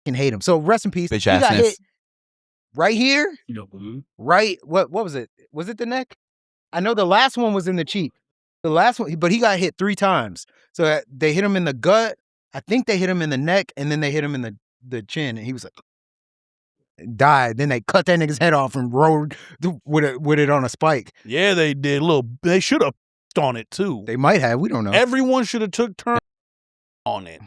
fucking hate him. So rest in peace. Bitch He got assness. hit right here. Right. What was it? Was it the neck? I know the last one was in the cheek. The last one, but he got hit 3 times. So they hit him in the gut. I think they hit him in the neck, and then they hit him in the chin, and he was like, died. Then they cut that nigga's head off and rode with it on a spike. Yeah, they did. They should have on it too. They might have. We don't know. Everyone should have took turns on it.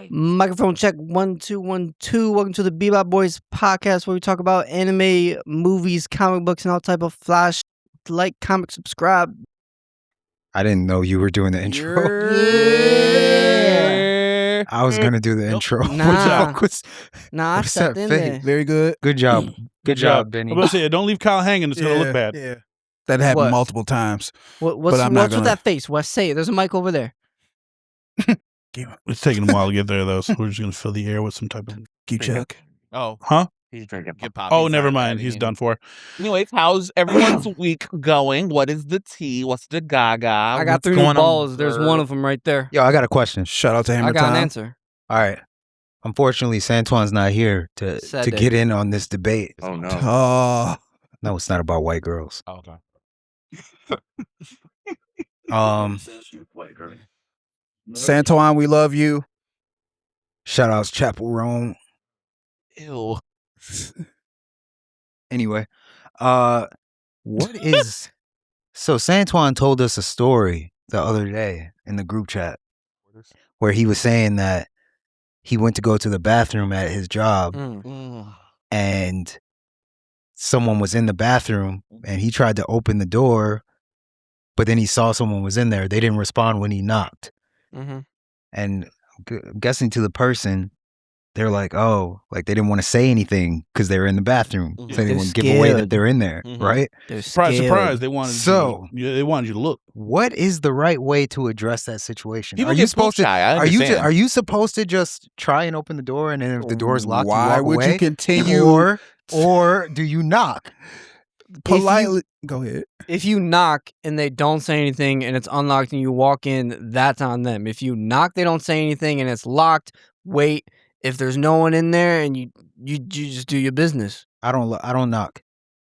Microphone check 1 2 1 2. Welcome to the Bebop Boys Podcast, where we talk about anime, movies, comic books, and all type of flash. Like, comment, subscribe. I didn't know you were doing the intro. Yeah. I was gonna do the intro. Nah. What's I that stepped in fake? there. Very good. Good job. Good job, Benny. I'm about to say, don't leave Kyle hanging. It's gonna look bad. Yeah. That happened What? multiple times. What's I'm not with gonna- that face? Wes, say it. There's a mic over there. It's taking a while to get there though, so we're just gonna fill the air with some type of Keep check. Oh, huh? he's drinking. Oh, never mind. He's done for. Anyways, how's everyone's week going? What is the tea? What's the gaga? I got What's 3 new going on, balls. There's girl? one of them right there. Yo, I got a question. Shout out to Hammer I got Time. an answer. All right. Unfortunately, Santuan's not here to Sad day. get in on this debate. Oh no. Oh, No, it's not about white girls. Oh, okay. Santuan, we love you. Shout outs Chapel Rome. Ew. Anyway, what is so Santuan told us a story the other day in the group chat where he was saying that he went to go to the bathroom at his job and someone was in the bathroom and he tried to open the door, but then he saw someone was in there. They didn't respond when he knocked. Mm-hmm. And I'm guessing to the person, they're like, oh, like they didn't want to say anything because they were in the bathroom. So they didn't want to give away that scared. they're in there, Mhm. right? They're Surprise, scared. surprise! They wanted they wanted you to look. What is the right way to address that situation? People Are get you supposed to? poop shy, I Are you understand. are you supposed to just try and open the door, and then if the door is locked, Why you walk would away? you continue or do you knock? politely? Go ahead. If you knock and they don't say anything and it's unlocked and you walk in, that's on them. If you knock, they don't say anything and it's locked, wait. If there's no one in there and you just do your business. I don't knock.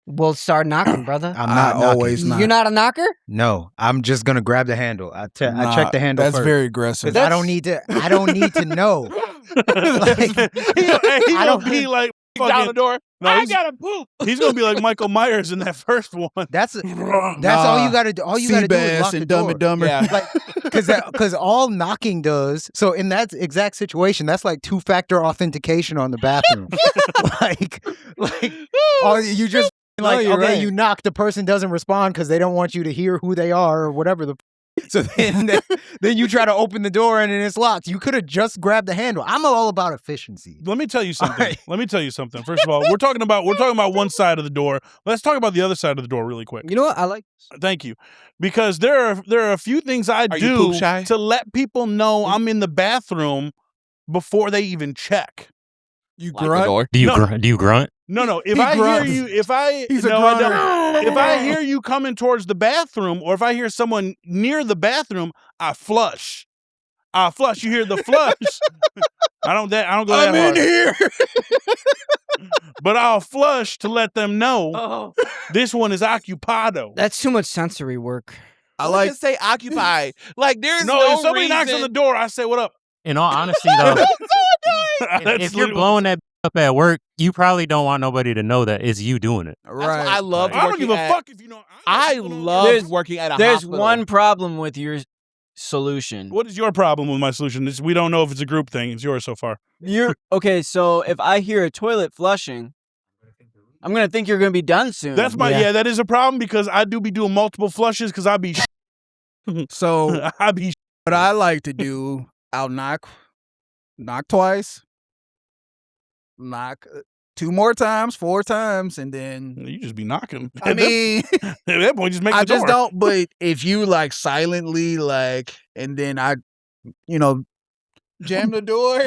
Well, start knocking, brother. I'm not knocking. always knock. You're not a knocker? No, I'm just gonna grab the handle. I check Nah, the handle. That's first. very aggressive. 'Cause I don't need to know. I don't be like Down the fucking, door. No, I he's- gotta poop. he's gonna be like Michael Myers in that first one. That's all you gotta do. All you gotta do is lock the and Dumb door. and Dumber. Yeah. Because all knocking does, so in that exact situation, that's like 2-factor authentication on the bathroom. like, or you just like, you're okay, right. you knock, the person doesn't respond because they don't want you to hear who they are or whatever the. So then you try to open the door and then it's locked. You could have just grabbed the handle. I'm all about efficiency. Let me tell you something. All right. Let me tell you something. First of all, we're talking about one side of the door. Let's talk about the other side of the door really quick. You know what? I like Thank you, because there are a few things I Are you do poop shy? to let people know I'm in the bathroom before they even check. You Lock the grunt. door. Do you No. grunt? Do you grunt? No. If He I grunts. hear you, if I He's a no, I grunter. don't. If I hear you coming towards the bathroom, or if I hear someone near the bathroom, I flush. You hear the flush. I don't go that I'm in hard. here. But I'll flush to let them know Oh, this one is occupado. that's too much sensory work. I like. Just say occupy. Like there's No, if somebody reason. knocks on the door, I say, "What up?" In all honesty, though, That's if you're literally- blowing that up at work, you probably don't want nobody to know that it's you doing it. That's why I love. I don't give a working at- fuck if you know. I know what's going on. love working at a There's hospital. one problem with your solution. What is your problem with my solution? We don't know if it's a group thing. It's yours so far. You're okay. So if I hear a toilet flushing, I'm gonna think you're gonna be done soon. That's my yeah. That is a problem because I do be doing multiple flushes because I be So I be what I like to do, I'll knock twice, knock 2 more times, 4 times, and then you just be knocking. I mean, At that point, just make I the door. just don't. But if you like silently and then I, jam the door,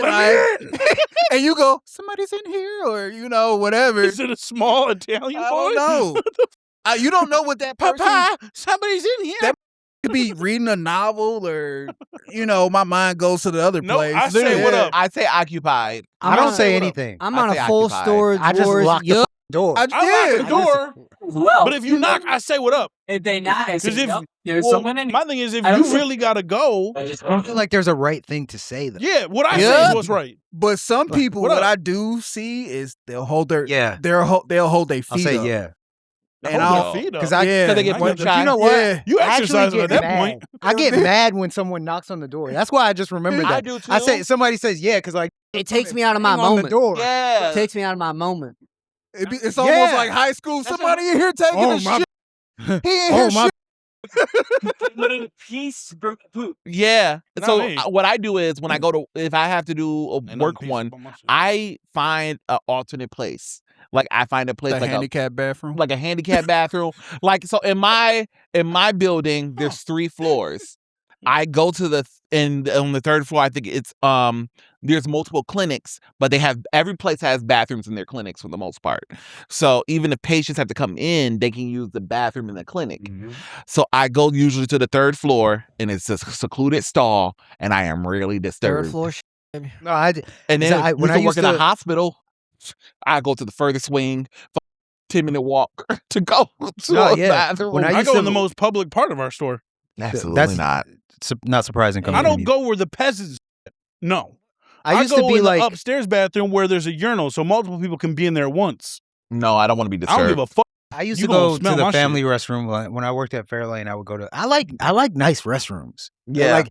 and you go, somebody's in here, or whatever. Is it a small Italian I boy? don't know. You don't know what that person Papa, somebody's in here. That could be reading a novel, or my mind goes to the other Nope, place. I say what up. I say occupied. I don't say anything. I'm I on say a full occupied. storage I just wars. lock the door. I lock the door, but if you knock, I say what up. If they knock, I say, Because if nope, there's well, someone in here. my thing is, if I you don't- really gotta go, I just I don't feel like there's a right thing to say though. yeah, what I say Yeah. is what's right. But some people, what what up? I do see is they'll hold their Yeah. they'll hold their feet I'll say up. yeah. And Hold I'll your feet up. Because I yeah, they get I one get shot. you know what? Yeah. You I actually exercising get at that mad. point. I get mad when someone knocks on the door. That's why I just remembered that. I do too. I say somebody says yeah because like It takes me out of my hang on the moment. door. Yeah. It takes me out of my moment. It's almost Yeah. like high school. Somebody in here taking Oh, a my- shit. He in here Oh my! But in peace, poop. Yeah. Not So me. what I do is when I go to, if I have to do a Ain't work nothing one, peaceful about my shit. I find an alternate place. Like I find a place The like handicap bathroom. a handicap bathroom. Like so in my building, there's 3 floors. I go to on the 3rd floor. I think it's there's multiple clinics, but every place has bathrooms in their clinics for the most part. So even if patients have to come in, they can use the bathroom in the clinic. Mm-hmm. So I go usually to the 3rd floor, and it's a secluded stall, and I am rarely Third disturbed. floor. No, I And So then I- when when I I work used in a to- hospital, I go to the furthest wing, 10-minute walk to go to No, a yeah. bathroom. When I I used go to- in the most public part of our store. Absolutely that's- not. not surprising. Coming I from don't you. go where the peasants. No, I used go to be in like the upstairs bathroom where there's a urinal, so multiple people can be in there once. No, I don't want to be I don't disturbed. give a fuck. I used You to gonna go to smell the my family shit. restroom when I worked at Fairlane. I would go to. I like nice restrooms. Yeah.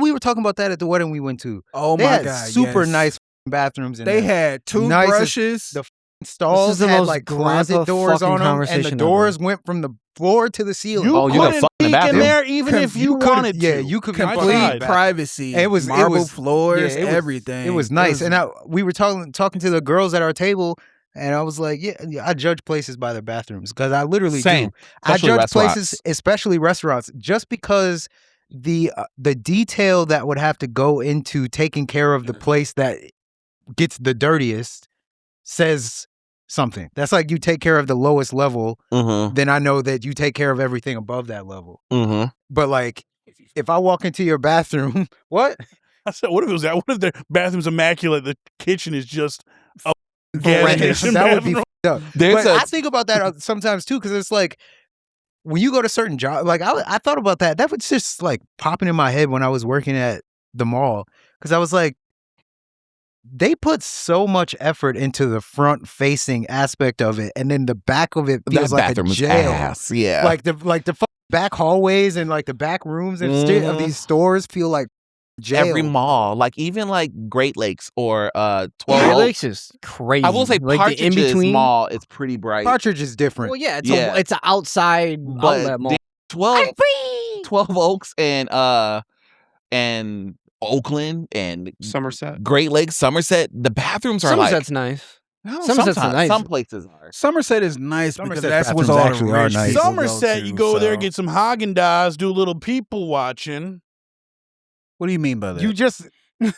We were talking about that at the wedding we went to. Oh They my had god, super yes. nice bathrooms in They there. had toothbrushes. the stalls the had most like closet grandpa doors fucking on them, and the conversation doors went from the floor to the ceiling. You Oh, you gotta couldn't fuck in the peek in bathroom. there even if you could've- wanted to. Yeah, you could be Complete complete fucking privacy. It was- marble floors, yeah, it was- everything. It was nice, and we were talking to the girls at our table, and I was like, yeah, I judge places by their bathrooms because I literally Same. do. I Especially judge places, restaurants. especially restaurants, just because the detail that would have to go into taking care of the place that gets the dirtiest says something. That's like you take care of the lowest level, Mm-hmm. then I know that you take care of everything above that level. Mm-hmm. But like, if I walk into your bathroom, what? I said, what if it was that? What if their bathroom's immaculate? The kitchen is just a gas Horrendous. station That would be bathroom? fucked up. There's But a I think about that sometimes too, because it's like when you go to certain jobs. Like I thought about that. That was just like popping in my head when I was working at the mall, because I was like, they put so much effort into the front facing aspect of it, and then the back of it feels that like a bathroom is jail. ass. Yeah. Like the back hallways and like the back rooms and of these stores feel like jail. every mall, like even like Great Lakes or 12 Great Oaks. Lakes is crazy. I will say like the in Partridge's between Mall is pretty bright. Partridge is different. Well, yeah, it's Yeah. it's an outside But outlet mall. the 12 Oaks and Oakland and Somerset. Great Lakes, Somerset, the bathrooms are Somerset's nice. like Somerset's sometimes- nice. Some places are. Somerset is nice Somerset's because that's bathrooms what's all actually the are rich nice. people Somerset, go you to, go there, so- get some Haagen-Dazs, do a little people watching. What do you mean by that? You just you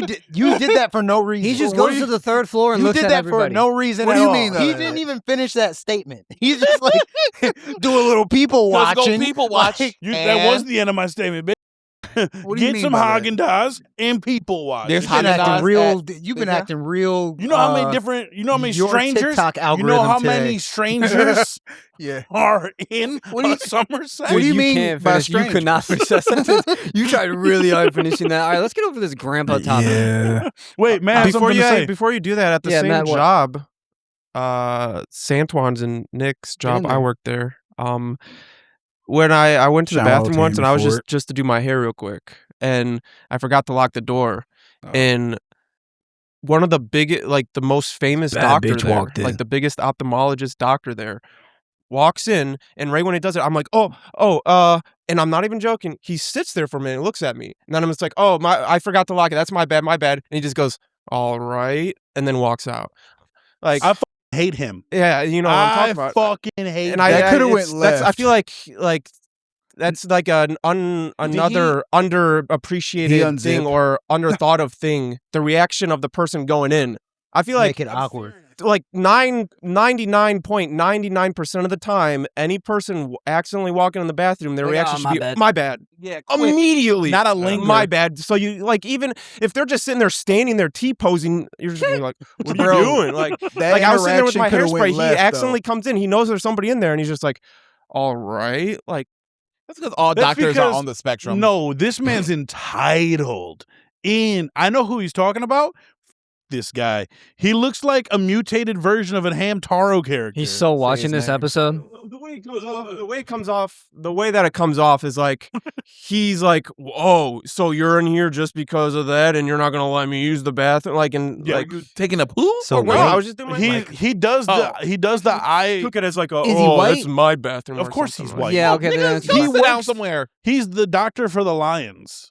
did that for no reason. He just What goes do to the 3rd floor and you looks did at that everybody. for no reason. What at do you all. mean, though? He didn't even finish that statement. He's just like do a little people Let's watching. go people watch. Like, That was the end of my statement, bitch. What do you Get mean some by that? Haagen-Dazs and people watch. There's you've been acting Haagen-Dazs real. at- You've been is that- acting real. You know how many different, you know how many your strangers, TikTok you algorithm know how today. many strangers Yeah. are in What do you- Somerset? What do you Dude, mean can't by finish. You could not finish that sentence. You tried really hard finishing that. All right, let's get over this grandpa topic. Yeah. Wait, man, Before you do that, at the Yeah, same Matt, what? job, Santuan's and Nick's Get in job, I there. worked there. When I went to the Shout out bathroom to once, him and I was for just to do my hair real quick, and I forgot to lock the door, and one of the the most famous Bad doctor bitch there, walked in. like the biggest ophthalmologist doctor there, walks in, and right when he does it, I'm like, and I'm not even joking. He sits there for a minute, and looks at me, and then I'm just like, I forgot to lock it. That's my bad, and he just goes, all right, and then walks out. Like, I hate him. yeah, you know what I'm talking about. fucking hate And him. That coulda went I left. feel like that's like another underappreciated thing unzip? or underthought of thing. The reaction of the person going in. I feel like Make it awkward. like 99.99% of the time, any person accidentally walking in the bathroom, their Like, reaction "Oh, should my be, bad." my bad. Yeah, quick. Immediately. Not a linger. My bad. So you like, even if they're just sitting there standing there T-posing, you're just gonna be like, what are you Bro, doing? Like That I was sitting there with my interaction coulda hairspray. went He left, accidentally comes in. He knows there's somebody in there, and he's just like, all right. Like, That's because all That's doctors because- are on the spectrum. No, this man's entitled. I know who he's talking about. This guy. He looks like a mutated version of a Hamtaro character. He's so watching his this name. episode. the way that it comes off is like, he's like, oh, so you're in here just because of that, and you're not gonna let me use the bathroom, like, and Yeah, like, Taking a poo? So oh, no, wait. I was just doing my he does the eye. took it as like, Is he that's white? my bathroom. Of or course something he's like white. Yeah, okay. Then Nigga, go He sit down works- somewhere. He's the doctor for the Lions.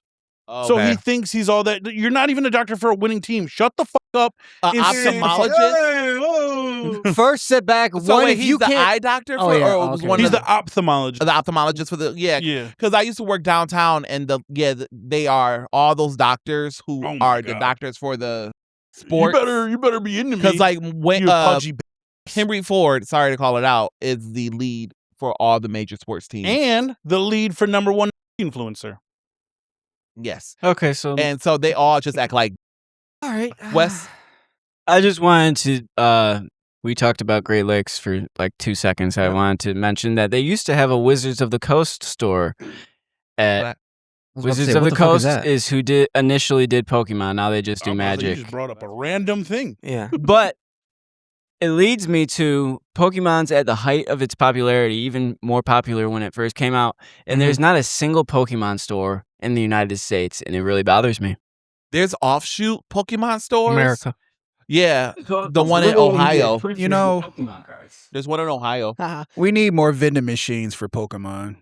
So he thinks he's all that. You're not even a doctor for a winning team. Shut the fuck up. An ophthalmologist? First setback. So One, wait, if he's you the can't. eye doctor for, Oh, yeah, or was okay. one He's of the ophthalmologist. the ophthalmologist for the Yeah. Because I used to work downtown, and they are all those doctors who Oh my are the God. doctors for the sports. You better be into me. Because like when you pudgy Henry Ford, sorry to call it out, is the lead for all the major sports teams. and the lead for #1 influencer. Yes, Okay, so and so they all just act like All right. Wes. I just wanted to. We talked about Great Lakes for like 2 seconds. I wanted to mention that they used to have a Wizards of the Coast store. At Wizards of the Coast is who initially did Pokemon. Now they just do You magic. just brought up a random thing. Yeah. But it leads me to Pokemon's at the height of its popularity, even more popular when it first came out. And there's not a single Pokemon store in the United States, and it really bothers me. There's offshoot Pokemon stores. America. Yeah, the one in Ohio. You know, There's one in Ohio. we need more vending machines for Pokemon.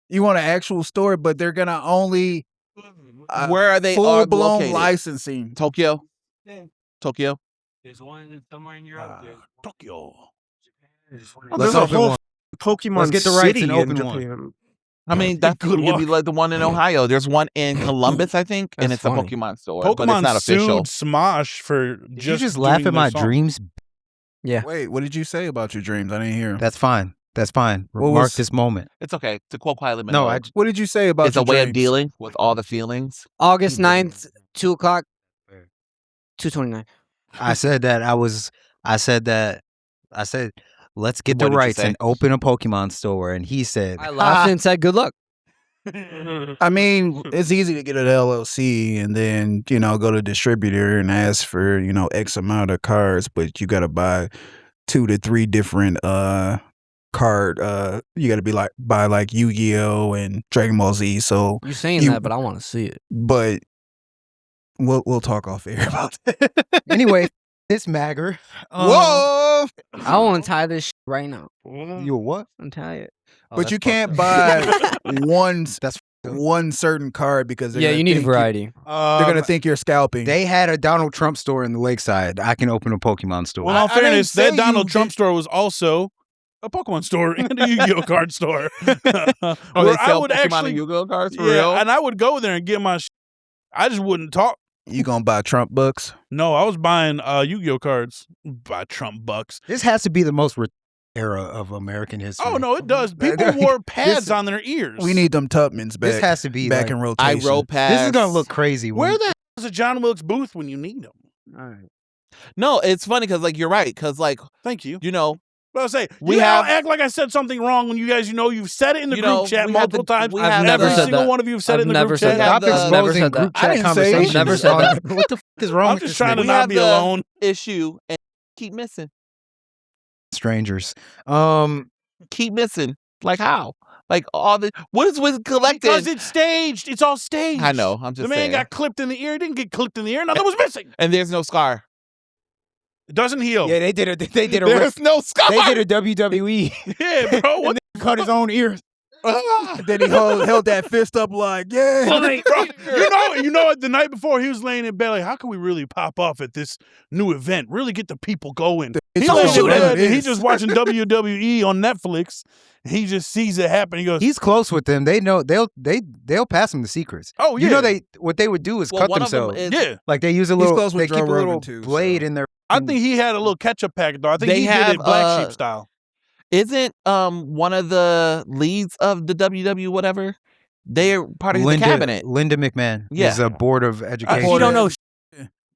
You want an actual store, but they're gonna only Where are they? full blown located? licensing. Tokyo. Tokyo. There's one somewhere in Europe. Tokyo. Let's There's a open whole one. Pokemon Let's get the rights City and in open Japan. I mean, that's Good could be luck. like the one in Ohio. There's one in Columbus, I think, and That's it's funny. a Pokemon store, but it's Pokemon not official. sued Smosh for Did you just doing laugh at their my song. dreams? Yeah. Wait, what did you say about your dreams? I didn't hear. That's fine. That's fine. What Mark was- this moment. It's okay. To quote quietly, No, Minogue, What did you say about it's a your way of dreams? dealing with all the feelings. August 9th, 2 o'clock, 2:29. I said that I said let's get What the did you rights say? and open a Pokemon store, and he said I laughed and said, "Good luck." I mean, it's easy to get an LLC and then, go to a distributor and ask for, X amount of cards, but you got to buy 2 to 3 different card. You got to be buy like Yu-Gi-Oh and Dragon Ball Z. So, You saying You- that, but I want to see it. but we'll talk off air about that. anyway, this magger. Whoa! I want to tie this shit right now. You a what? Untie it. Oh, But that's you fucked can't up. buy one That's one certain card because they're Yeah, gonna you need a think variety. They're gonna think you're scalping. They had a Donald Trump store in the Lakeside. I can open a Pokemon store. Well, in all I didn't fairness, say that Donald you Trump did- store was also a Pokemon store and a Yu-Gi-Oh card store. Oh, they Where I sell would Pokemon actually, and Yu-Gi-Oh cards for yeah, real. and I would go there and get my. I just wouldn't talk. You gonna buy Trump books? No, I was buying Yu-Gi-Oh cards by Trump bucks. This has to be the most era of American history. Oh no, it does. People wore pads on their ears. We need them Tubmans back. This has to be back like, in I rotation. roll past. This is gonna look crazy. Where when- the hell is a John Wilkes Booth when you need him? All right. No, it's funny because like you're right because like Thank you. you But I say We you have- act like I said something wrong when you guys, you've said it in the You group know, chat we have multiple the- times. we I've have never Every said single that. one of you have said it I've in the never group said chat. that. have Stop the- Never exposing said that. group I chat didn't say conversations. Never said that. What the fuck is wrong I'm with just this trying to nigga? we not have be the- alone. issue and keep missing, Strangers. keep missing. Like how? Like all the what is with collected? Because it's staged. It's all staged. I know. I'm just The man saying. got clipped in the ear. He didn't get clipped in the ear. Nothing was missing. And there's no scar. It doesn't heal. Yeah, they did a There's no scar. they did a WWE. Yeah, bro. What cut his own ears. Then he held that fist up like, yeah. bro, you know, the night before he was laying in bed, like, how can we really pop off at this new event? Really get the people going. It's He's all laying in what bed it and he's is. just watching WWE on Netflix, He just sees it happen. He goes, He's close with them. They know they'll pass him the secrets. "Oh yeah." You know what they would do is Well, cut one of them themselves. is- Yeah. Like they use a He's little. close with They Joe keep a little Rogan, too, blade so. in their. I think he had a little ketchup packet though. I think They he did have, it black sheep style. Isn't one of the leads of the WW whatever? They're part of the cabinet. Linda McMahon Yeah. is a board of education. You don't know.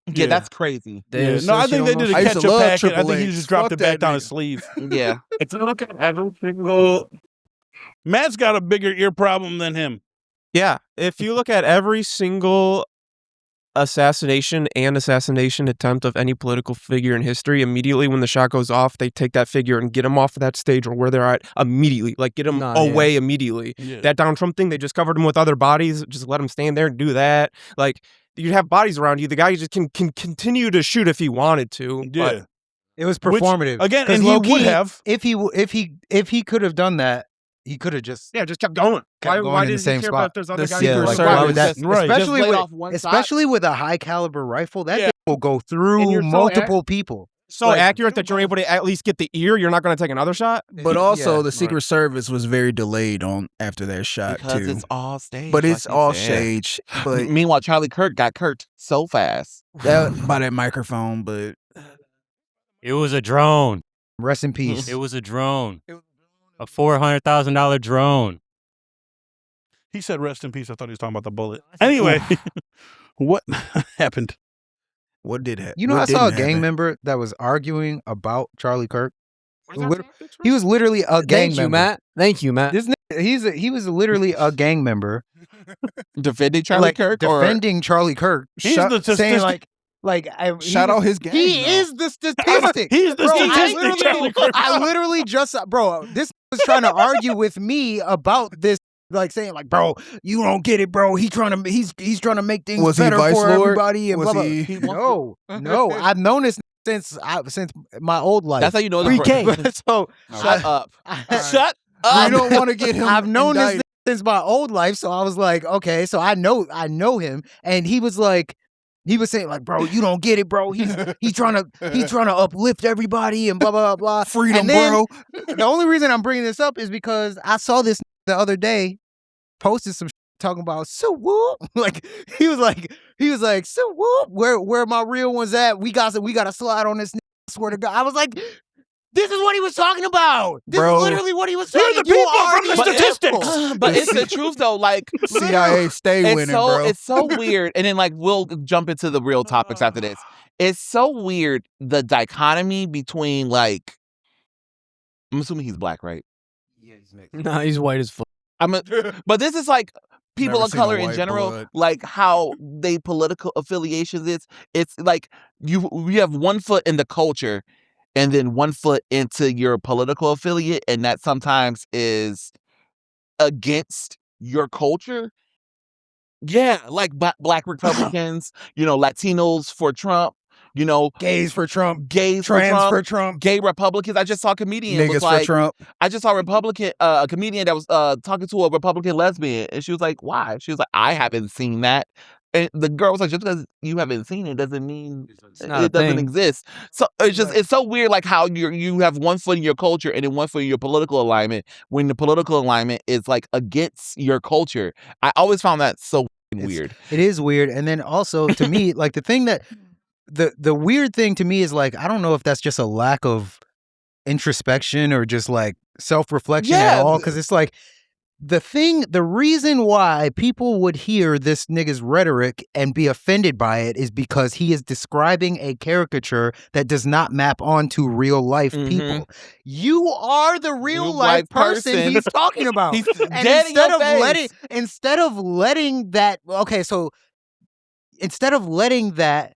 Yeah, that's crazy. Yeah. No, I think they did a I used to ketchup love packet. I Triple think he H. just dropped Fuck it back that down nigga. his sleeve. Yeah. If you look at every single Matt's got a bigger ear problem than him. Yeah, if you look at every single assassination attempt of any political figure in history, immediately when the shot goes off, they take that figure and get them off of that stage or where they're at immediately. Like, get them away immediately. Yeah. That Donald Trump thing, they just covered him with other bodies, just let him stand there and do that. Like, you'd have bodies around you. The guy just can continue to shoot if he wanted to. Yeah. But It was performative. Again, 'Cause and he low-key, would have. if he could have done that, he could have just yeah, just kept going. Kept going Why in the did same he care spot. about if there's other The guys? Secret doing it? Service. why would that? Right. Just Especially laid with off one side. especially with a high caliber rifle, that Yeah. thing will go And through you're so multiple people. So Like- accurate that you're able to at least get the ear. You're not going to take another shot. But also, Yeah, the Secret Service was very delayed on after that shot Because too. it's all staged. But it's like you all said. staged. But Meanwhile, Charlie Kirk got Kurt so fast. by that microphone. But it was a drone. Rest in peace. It was a drone. A $400,000 drone. He said, "Rest in peace." I thought he was talking about the bullet. Anyway, what happened? what did happen? You know, I saw a gang member that was arguing about Charlie Kirk. He was literally a gang Thank member. you, Matt. Thank you, Matt. This nigga, he was literally a gang member, Defending Charlie like Kirk? defending Charlie Kirk. He's the saying statistic. Shout out his gang. He though. is the statistic. He's the Bro, statistic. Charlie Kirk. I literally just, bro, this was trying to argue with me about this, like saying, like, bro, you don't get it, bro. He's trying to make things Was he better Vice for Lord? everybody. And Was blah, blah. he- No, I've known this since my old life. That's how you know Pre-K. So Shut up. Shut We don't want to get him. I've known this indicted. since my old life, so I was like, okay, so I know him, and he was saying like, bro, you don't get it, bro. He's trying to uplift everybody and blah blah blah. Freedom, And then, bro. The only reason I'm bringing this up is because I saw this the other day, posted some talking about so whoop, like he was like so whoop, where my real ones at? We got to slide on this. I swear to God, I was like. This is what he was talking about. This Bro. is literally what he was saying. You're the people from the But- statistics. But it's the truth though. Like CIA stay it's winning, so bro. it's so weird. And then like we'll jump into the real topics after this. It's so weird the dichotomy between like I'm assuming he's black, right? Nah, he's white as fuck. But this is like people Never of seen a color in white general, blood. like how they political affiliations is. It's like you have one foot in the culture and then one foot into your political affiliate, and that sometimes is against your culture. Yeah, like black Republicans, Latinos for Trump, gays for Trump, gays trans for Trump, for Trump. gay Republicans. I just saw a comedian was Niggas like, for Trump. I just saw a comedian that was talking to a Republican lesbian, and she was like, "Why?" She was like, "I haven't seen that." And the girl was like, "Just because you haven't seen it doesn't mean not a it doesn't thing. exist." So it's so weird, like how you have one foot in your culture and then one foot in your political alignment. When the political alignment is like against your culture, I always found that so weird. It is weird. And then also to me, like the thing that the weird thing to me is like, I don't know if that's just a lack of introspection or just like self-reflection at Yeah. all. Cause it's like the reason why people would hear this nigga's rhetoric and be offended by it is because he is describing a caricature that does not map onto real life Mhm. people. You are the real life life person person. he's talking about. He's And dead in your face. instead of letting that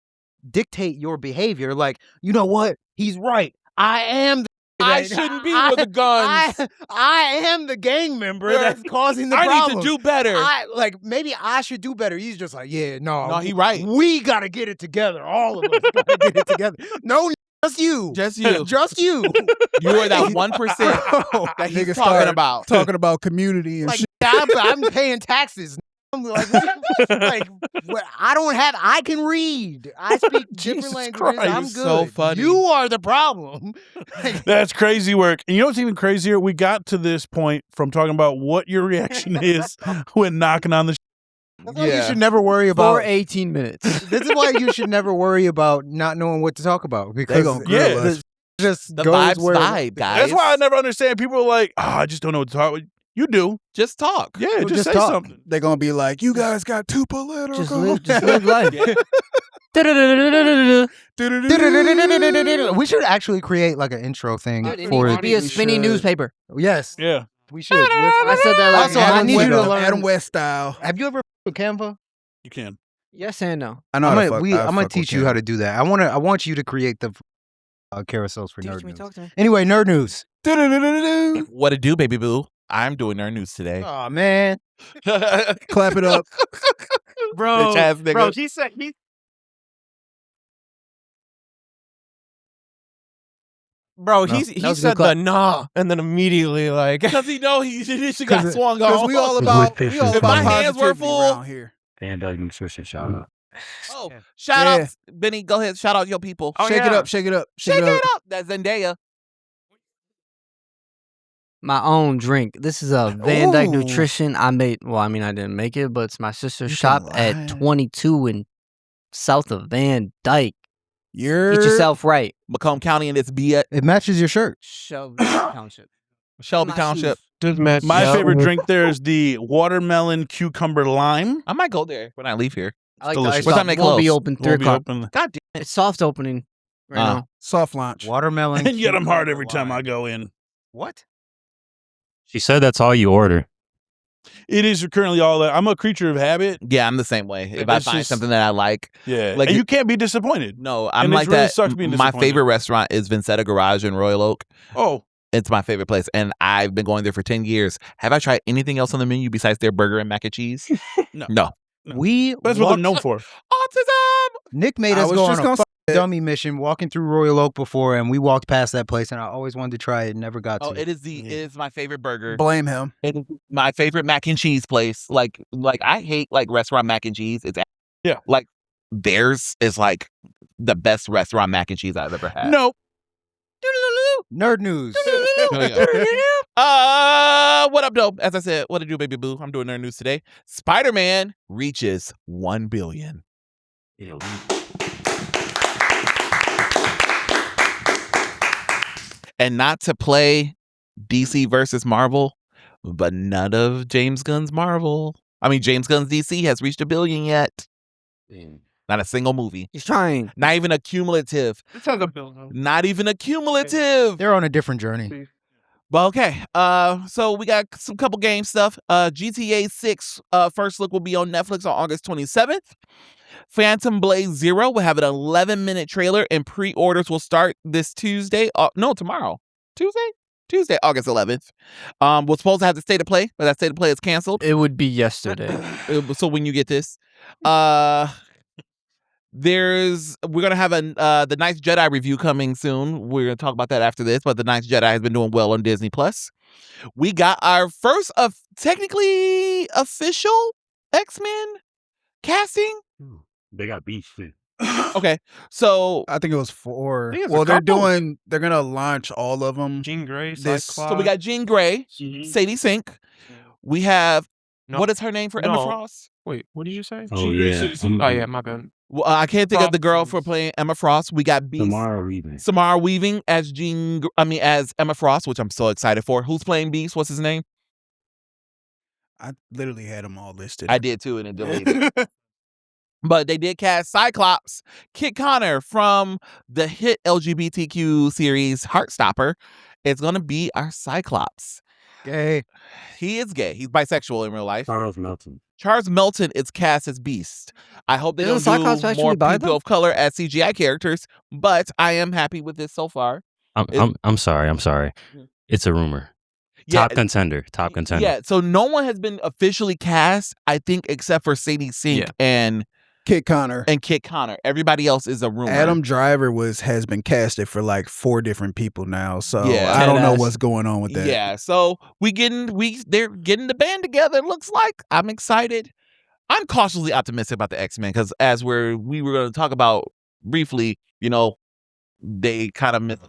dictate your behavior, like, you know what? He's right. I am the I shouldn't be with the guns. I am the gang member that's causing the I problem. need to do better. Maybe I should do better. He's just like, yeah, no, he right. We gotta get it together. All of us gotta get it together. No, just you. Just you. Just you. You are that 1% that he's Niggas talking start about. Talking about community and Like, shit. I'm paying taxes. Like, I can read. I speak different Jesus languages. Christ. I'm It's good. so funny. You are the problem. That's crazy work. And you know what's even crazier? We got to this point from talking about what your reaction is when knocking on the That's why you should never worry about. For 18 minutes. This is why you should never worry about not knowing what to talk about because gonna grill us. just The goes vibes where vibe, guys. That's why I never understand. People are like, I just don't know what to talk about. You do. Just talk. Yeah, Well, just just say talk. something. They're gonna be like, you guys got too political. Just live life. We should actually create like an intro thing Dude, it for needs to be a We spinny should. newspaper. Yes, Yeah. we should. I said that like Also, I need you to learn. Adam West style. Have you ever with Canva? You can. yes and no. I know. I'm gonna teach you how to do that. I want you to create the carousels for Teach nerd me, news. talk to me. Anyway, nerd news. What it do, baby boo? I'm doing our news today. Oh man, Clap it up. Bitch ass nigga. Bro, he said he. Bro, No, he that was a said good the nah, and then immediately like Because he know he got swung Because on. we all about If my hands were positivity full- around here. Dyke Nutrition shout out. Oh, shout Yeah. out, Benny. Go ahead, shout out your people. Oh, Shake it yeah. up, shake it up, Shake it up. That's Zendaya. My own drink. This is a Van Dyke Ooh. Nutrition. I didn't make it, but it's my sister's You shop can at lie. 22 in south of Van Dyke. You're Get yourself right. Macomb County and it's be at it matches your shirt. Shelby Township. Shelby My Township. shoes. does match. My favorite drink there is the watermelon cucumber lime. I might go there when I leave here. I like delicious. the What ice time they pop. Won't be close? open 3 Won't be o'clock. open. God damn. It's soft opening right now. soft launch. Watermelon. And yet I'm hard cucumber every time I lime. go in. What? She said that's all you order. It is currently all that. I'm a creature of habit. Yeah, I'm the same way. If I It's find just- something that I like, Yeah. Like and it- you can't be disappointed. no, I'm And it like really that. sucks being My disappointed. favorite restaurant is Vincetta Garage in Royal Oak. Oh, It's my favorite place, and I've been going there for 10 years. Have I tried anything else on the menu besides their burger and mac and cheese? No. No. We that's what walked- I'm known for. Autism! Nick made I us was go just on gonna a say that. dummy mission walking through Royal Oak before, and we walked past that place, and I always wanted to try it, never got Oh, to. it is my favorite burger. Blame him. It is my favorite mac and cheese place. Like I hate like restaurant mac and cheese. It's Yeah. like theirs is like the best restaurant mac and cheese I've ever had. No. Nerd news. What up, dope? As I said, what to do, baby boo? I'm doing nerd news today. Spider-Man reaches 1 billion. And not to play DC versus Marvel, but none of James Gunn's James Gunn's DC has reached 1 billion yet. Not a single movie. He's trying. Not even a cumulative. Not even a cumulative. They're on a different journey. Well, okay. So we got some couple game stuff. GTA 6 first look will be on Netflix on August 27th. Phantom Blade Zero will have an 11-minute trailer, and pre-orders will start this Tuesday. Tomorrow. Tuesday, August 11th. Was supposed to have the state of play, but that state of play is canceled. It would be yesterday. So when you get this, we're gonna have the Ninth Jedi review coming soon. We're gonna talk about that after this, but the Ninth Jedi has been doing well on Disney Plus. We got our first technically official X-Men casting. They got beef. Okay, so I think it was 4. I think it's a Well, they're couple. they're gonna launch all of them. Jean Grey, This- Cyclops. we got Jean Grey, Sadie Sink. We have No. what is her name for Emma No. Frost? Wait, what did you say? Oh yeah. Oh yeah, my bad. Well, I can't think of the girl for Frost. playing Emma Frost. We got Beast. Samara Weaving as as Emma Frost, which I'm so excited for. Who's playing Beast? What's his name? I literally had them all listed. I did too, and it deleted. But they did cast Cyclops, Kit Connor from the hit LGBTQ series Heartstopper. It's gonna be our Cyclops. Gay. He is gay. He's bisexual in real life. Charles Melton. Charles Melton is cast as Beast. I hope they Isn't don't Cyclops do actually more bi, people though? of color as CGI characters, but I am happy with this so far. I'm sorry. It's a rumor. Top contender. Yeah, so no one has been officially cast, I think, except for Sadie Sink Yeah. and Kit Connor. Kit Connor. Everybody else is a rumor. Adam Driver has been casted for like 4 different people now. So Yeah. I don't know Deadass. what's going on with that. Yeah, so they're getting the band together. It looks like I'm excited. I'm cautiously optimistic about the X-Men because as we were going to talk about briefly, they kind of missed.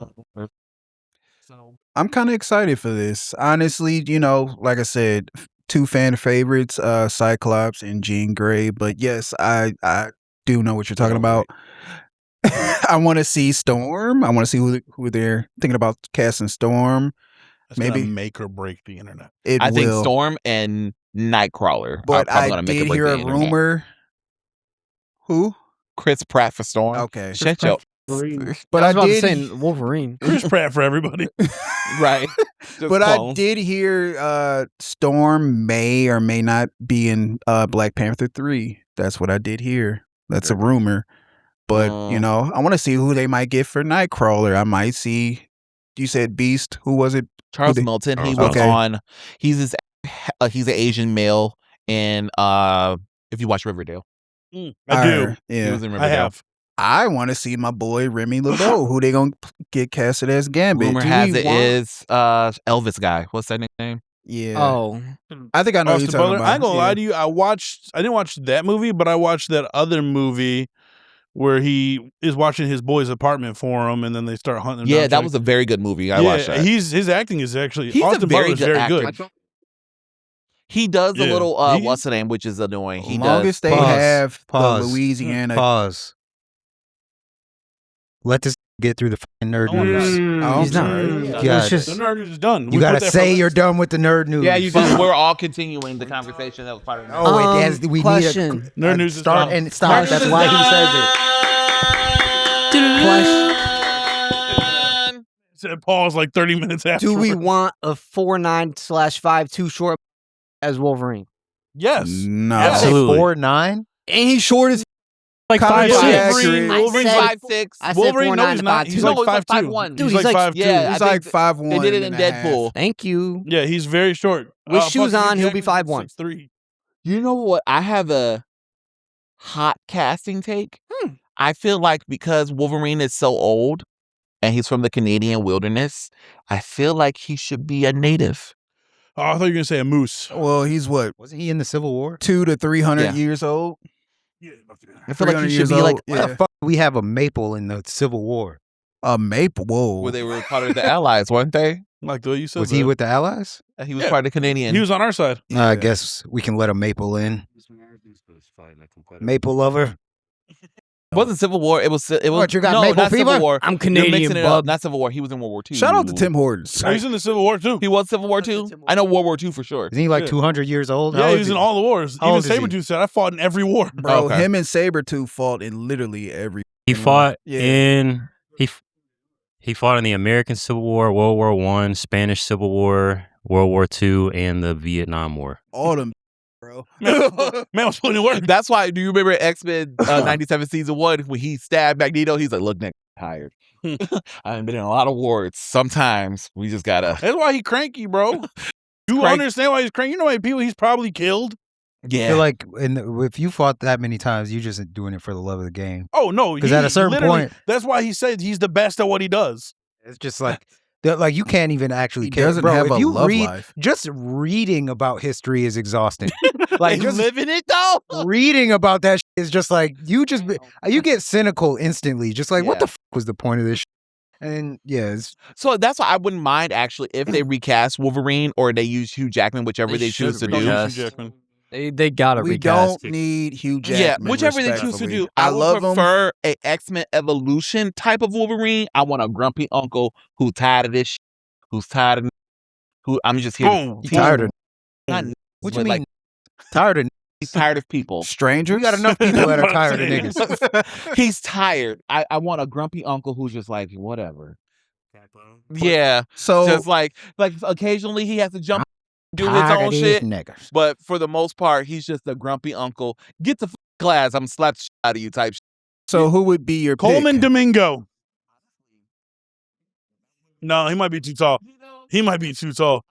So I'm kind of excited for this. Honestly, like I said, two fan favorites, Cyclops and Jean Grey. But yes, I do know what you're talking about. I want to see Storm. I want to see who they're thinking about casting Storm. That's Maybe gonna make or break the internet. I think Storm and Nightcrawler. But are I gonna make did or break hear the a internet. rumor. Who? Chris Pratt for Storm. Okay. Shut your. But I was about to did say Wolverine. Chris Pratt for everybody. Right. But I did hear Storm may or may not be in Black Panther 3. That's what I did hear. That's a rumor. But, I want to see who they might get for Nightcrawler. I might see, you said Beast. Who was it? Charles Melton. He was on, he's an Asian male in, if you watch Riverdale. I do. Yeah. He was in Riverdale. I have. I want to see my boy Remy LeBeau. Who they going to get casted as Gambit? Rumor has it is Elvis guy. What's that name? Yeah. Oh, I think I know who you're Austin talking Butler. about. I ain't gonna lie to you. I didn't watch that movie, but I watched that other movie where he is watching his boy's apartment for him, and then they start hunting him Yeah, down. that was a very good movie. I watched that. His acting is actually He's Austin a very Butler's good very actor. good. He does a Yeah. little what's the name, which is annoying. He Longest does. they Pause. have Pause. the Louisiana. Pause. Let this get through the fucking nerd Oh, news. Oh, he's not. You The gotta, nerd is done. you gotta say you're done with the nerd news. Yeah, you do. We're all continuing the conversation that was part of the Oh, it has, we question. need Nerd news is start done. and stop. That's why he says it. Said pause like 30 minutes after. Do we want a 4'9/5'2" short as Wolverine? Yes. No. Yeah. Absolutely. 4'9"? And he's short as Like Kinda 5'6". accurate. Wolverine's I like said- 5'6". I said Wolverine. No, 4'9" he's to not. 5'2". He's No, like he's like 5'2". 5'1". Dude, He's he's like like- 5'2". Yeah, He's I like think 5'1". They did it in and a half. Deadpool. Thank you. Yeah, he's very short. With shoes fucking on, he'll be Jackman's 5'1". 6'3". You know what? I have a hot casting take. I feel like because Wolverine is so old and he's from the Canadian wilderness, I feel like he should be a native. Oh, I thought you were gonna say a moose. Well, he's what, Wasn't he in the Civil War? 200 to 300 Yeah. years old? I feel like 300 he should years be old. like Why the fuck do we have a maple in the Civil War? A maple. Whoa. where they were part of the Allies, weren't they? Like the way you said Was he that. with the Allies? He was Yeah. part of the Canadian. He was on our side. I guess we can let a maple in. Maple lover. It wasn't Civil War. It was. What, you got no, maple not fever? Civil War. I'm You're Canadian, mixing it up. bub. Not Civil War. He was in World War II. Shout out to Tim Hortons. Oh, he's in the Civil War too. He was Civil War II. I know World War II for sure. Isn't he like Yeah. 200 years old? How Yeah, old he was is in all the wars. How Even old is he? Sabretooth said, I fought in every war. Bro, Okay. him and Sabretooth fought in literally every. He fought Yeah. in he fought in the American Civil War, World War I, Spanish Civil War, World War II, and the Vietnam War. All them, bro. Man was putting in work. That's why. Do you remember X-Men 97 season 1 when he stabbed Magneto? He's like, "Look, Nick, I'm tired. I haven't been in a lot of wars. Sometimes we just gotta." That's why he cranky, bro. You Crank- understand why he's cranky? You know how many people he's probably killed? I Yeah. feel like if you fought that many times, you're just doing it for the love of the game. Oh, no. Because at a certain literally- point- That's why he said he's the best at what he does. It's just like you can't even actually He care. doesn't Bro, have if a you love read, life. just reading about history is exhausting. Like just living it though. reading about that shit is just like you get cynical instantly. Just like what Yeah. the fuck was the point of this? Shit? And yeah, it's, So that's why I wouldn't mind actually if they recast Wolverine or they use Hugh Jackman, whichever they choose to Don't do. use Hugh Jackman. They gotta We recast. don't need Hugh Jackman. Yeah, whichever they choose to respectfully. do. I would love him. prefer a X-Men Evolution type of Wolverine. I want a grumpy uncle who's tired of this shit, who's tired of who I'm just here. Boom. you tired of Not what but you mean? like, Tired of he's tired of people. Strangers. we got enough people that are tired of niggas. He's tired. I want a grumpy uncle who's just like, whatever. Yeah. So Just like occasionally he has to jump do his Tired own of these shit. niggas. But for the most part, he's just a grumpy uncle. Get the class. I'm slap the shit out of you type shit. so who would be your Coleman pick? Domingo. No, he might be too tall. He might be too tall.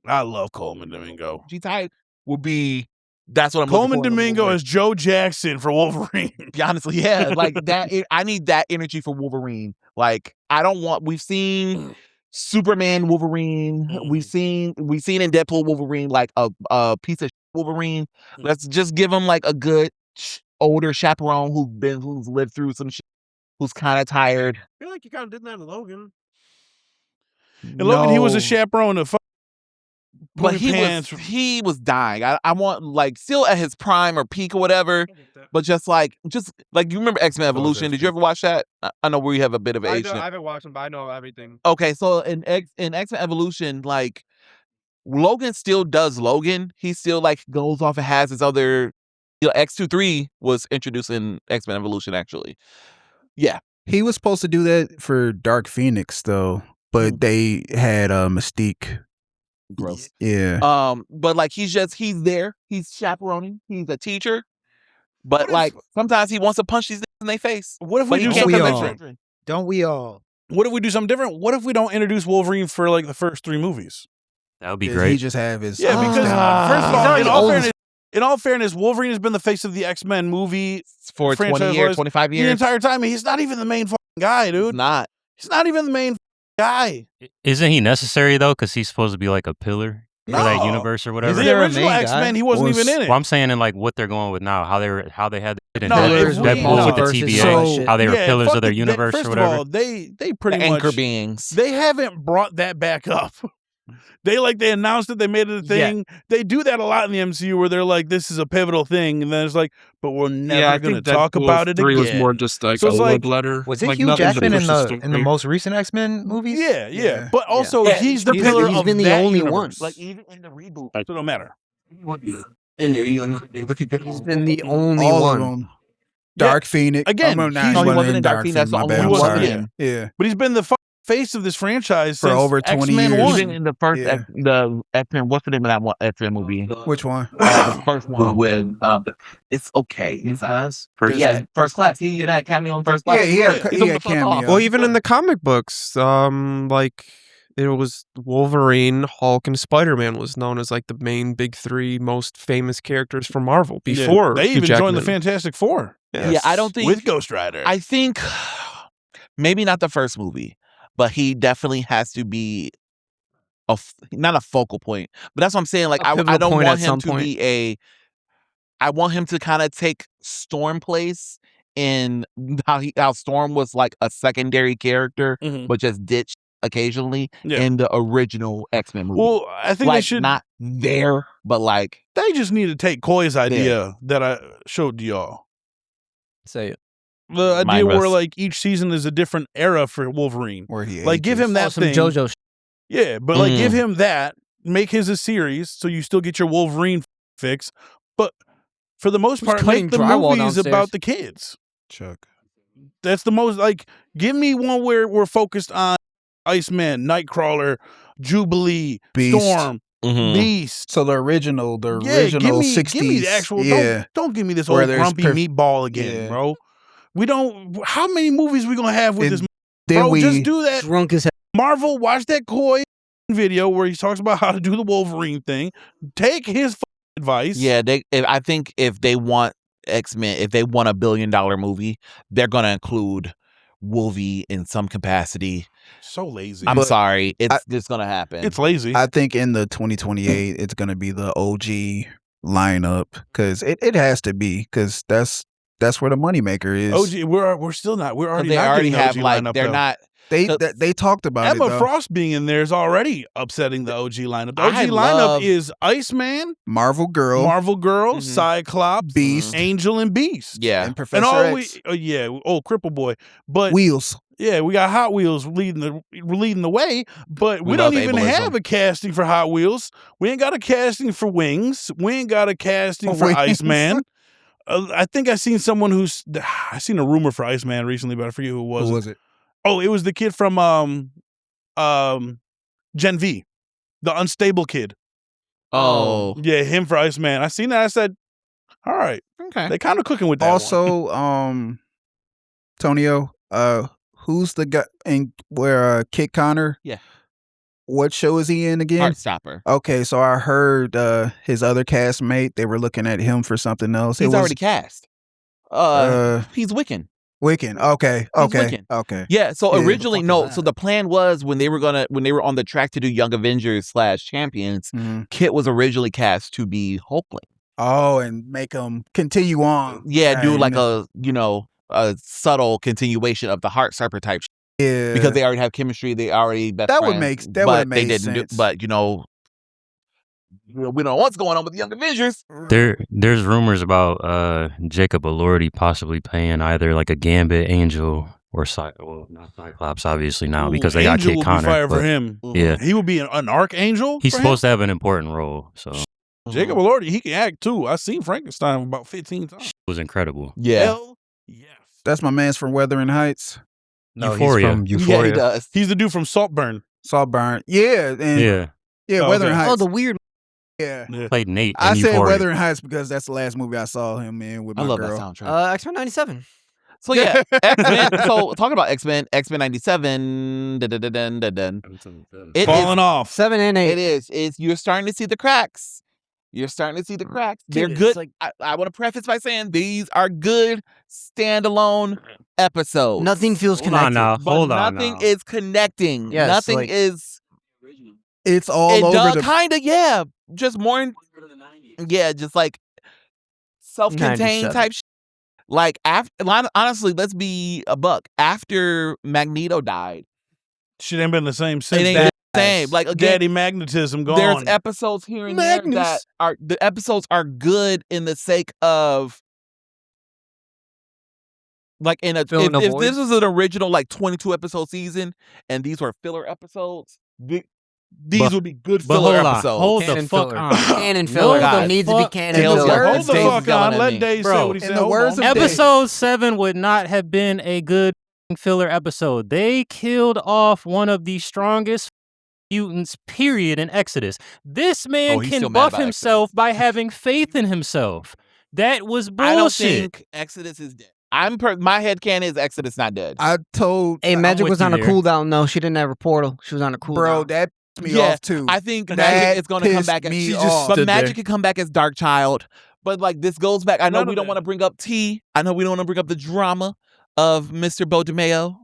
I love Coleman Domingo. G type would be. That's what I'm Coleman looking for in a Domingo Wolverine. is Joe Jackson for Wolverine. Be honestly, yeah, like that. I need that energy for Wolverine. Like I don't want. We've seen Superman Wolverine. We've seen in Deadpool Wolverine like a piece of Wolverine. Let's just give him like a good older chaperone who's lived through some shit, who's kind of tired. I feel like you kind of did that in Logan. And Logan, he was a chaperone of but he was dying. I want like still at his prime or peak or whatever, but just like you remember X-Men Evolution? Did you ever watch that? I know we have a bit of age. I haven't watched them, but I know everything. Okay, so in X-Men Evolution, like Logan still does Logan. He still like goes off and has his other. X-23 was introduced in X-Men Evolution, actually. Yeah, he was supposed to do that for Dark Phoenix though, but they had Mystique. Gross. Yeah. But like he's there. He's chaperoning. He's a teacher. But like sometimes he wants to punch these in their face. What if we do something different? Don't we all? What if we do something different? What if we don't introduce Wolverine for like the first 3 movies? That would be great. He just have his because first of all, in all fairness, Wolverine has been the face of the X-Men movie for 20 years, 25 years. The entire time. He's not even the main fucking guy, dude. He's not even the main guy. Isn't he necessary though? Because he's supposed to be like a pillar for that universe or whatever. The original X-Men, he wasn't even in it. Well, I'm saying in like what they're going with now, how they had it in Deadpool with the TVA, how they were pillars of their universe or whatever. First of all, they pretty much anchor beings. They haven't brought that back up. They announced it, they made it a thing. Yeah. They do that a lot in the MCU where they're like, this is a pivotal thing, and then it's like, but we're never going to talk about it again. Was more just like a love letter. Was it Hugh Jackman in the most recent X-Men movies? Yeah. But also, he's the pillar of that universe. He's been the only one. Like even in the reboot, so it don't matter. He's been the only one. Dark Phoenix again. He wasn't in Dark Phoenix. That's the only one. He wasn't in. Yeah, but he's been the face of this franchise for over 20 X-Men years. Even in the first the X-Men, what's the name of that one X-Men movie? Which one? The first one with it's okay. It's us. First Class. He had cameo in First Class. Yeah, he had cameo. Well, even in the comic books, like it was Wolverine, Hulk, and Spider-Man was known as like the main big 3 most famous characters from Marvel before they even joined the Fantastic Four. Yes. Yeah, I don't think with Ghost Rider. I think maybe not the first movie. But he definitely has to be not a focal point. But that's what I'm saying. Like I don't want him to be I want him to kind of take Storm place in how Storm was like a secondary character, but just ditched occasionally in the original X-Men movie. Well, I think they should not there, but like they just need to take Koi's idea that I showed y'all. Say it. The idea where like each season is a different era for Wolverine. Where he like give him that thing. JoJo. Yeah, but like give him that. Make his a series so you still get your Wolverine fix. But for the most part, make the movies about the kids. Chuck. That's the most like. Give me one where we're focused on Iceman, Nightcrawler, Jubilee, Beast. Storm. Beast. So the original 60s. Give me the actual. Don't give me this old grumpy meatball again, bro. We don't. How many movies we gonna have with this? Bro, just do that. Drunk as hell. Marvel, watch that Koi video where he talks about how to do the Wolverine thing. Take his advice. Yeah, I think if they want X-Men, if they want $1 billion movie, they're gonna include Wolvie in some capacity. So lazy. I'm sorry, it's just gonna happen. It's lazy. I think in the 2028, it's gonna be the OG lineup because it has to be because that's where the moneymaker is. OG, we're still not. We're already. They not already the have OG like lineup, they're though. not. They talked about Emma it. Emma Frost being in there is already upsetting the OG lineup. The OG lineup is Iceman, Marvel Girl, Cyclops, Beast, Angel, and Beast. Yeah, and Professor X. Cripple Boy. But Wheels. Yeah, we got Hot Wheels leading the way, but we don't even have a casting for Hot Wheels. We ain't got a casting for Wings. We ain't got a casting for Iceman. I think I seen a rumor for Iceman recently, but I forget who it was. Who was it? Oh, it was the kid from Gen V, the unstable kid. Oh, yeah, him for Iceman. I seen that. I said, all right, okay. They kind of cooking with that. Also, Tonio, who's the guy where Kit Connor? Yeah. What show is he in again? Heartstopper. Okay, so I heard his other castmate, they were looking at him for something else. He's already cast. He's Wiccan. Wiccan. Okay. Wiccan. Yeah. So Yeah. originally, What the fuck no. is So that? the plan was when they were on the track to do Young Avengers / Champions, Kit was originally cast to be Hulkling. Oh, and make them continue on. Yeah, do like And- a subtle continuation of the Heart Serpent type shit. Yeah. Because they already have chemistry, they already best That would friends, make- that but would've they made didn't sense. do. But we don't know what's going on with the Young Avengers. There's rumors about Jacob Elordi possibly playing either like a Gambit Angel or not Cyclops, obviously now because they got Angel Kit will be Connor. fire for but him. Yeah, He will be an archangel. he's for supposed him? to have an important role. So it Jacob Elordi, he can act too. I've seen Frankenstein about 15 times. was incredible. Yeah, Hell yes. That's my man's from Wuthering Heights. No, Euphoria. he's from yeah, Euphoria. he does. He's the dude from Saltburn. Saltburn. Yeah. And Yeah, Oh, Wuthering okay. Heights. Oh, the weird. Yeah. Yeah. played Nate. I in said Euphoria. Wuthering Heights because that's the last movie I saw him in with I my love girl. that soundtrack. X-Men 97. So yeah, X-Men. So talking about X-Men 97. It Falling is. off. 7 and 8. It is. It's you're starting to see the cracks. You're starting to see the cracks. They're Dude, good. it's like- I want to preface by saying these are good standalone episodes. Nothing feels Hold on connected. now. But Hold on nothing now. is connecting. Yes, nothing like- is. It's all over the. Kind of, yeah. Just more. Yeah, just like self-contained 97. type shit. Like after, honestly, let's be a buck. After Magneto died, Shit ain't been the same it since ain't that. the same. Like again, Daddy magnetism gone. there's episodes here and there that Magnus. are the episodes are good in the sake of like in a Filling the if void. this was an original like 22 episode season and these were filler episodes, these But- would be good But filler hold on. episodes. Hold Canon the fuck filler. on. Canon filler. No, There the needs to be fuck- canon Tails filler. yelling. Hold the Dave's fuck yelling on. at Let me. Dave say Bro, what he in said. the Hold words on. of Dave. Episode 7 would not have been a good filler episode. They killed off one of the strongest mutants, period, in Exodus. This man Oh, he's still can mad buff about himself by having faith in himself. That was I don't bullshit. think Exodus is dead. My headcanon is Exodus not dead. I told. Hey, Magic with was you on a there. cooldown though. She didn't have a portal. She was on a cooldown. Bro, that pissed me Yeah, off too. I think That Magic is going to come pissed back. me She off. but Stood Magic there. can come back as Dark Child. But like this goes back. I know None we of don't that. want to bring up T. I know we don't want to bring up the drama of Mr. Bodemeo.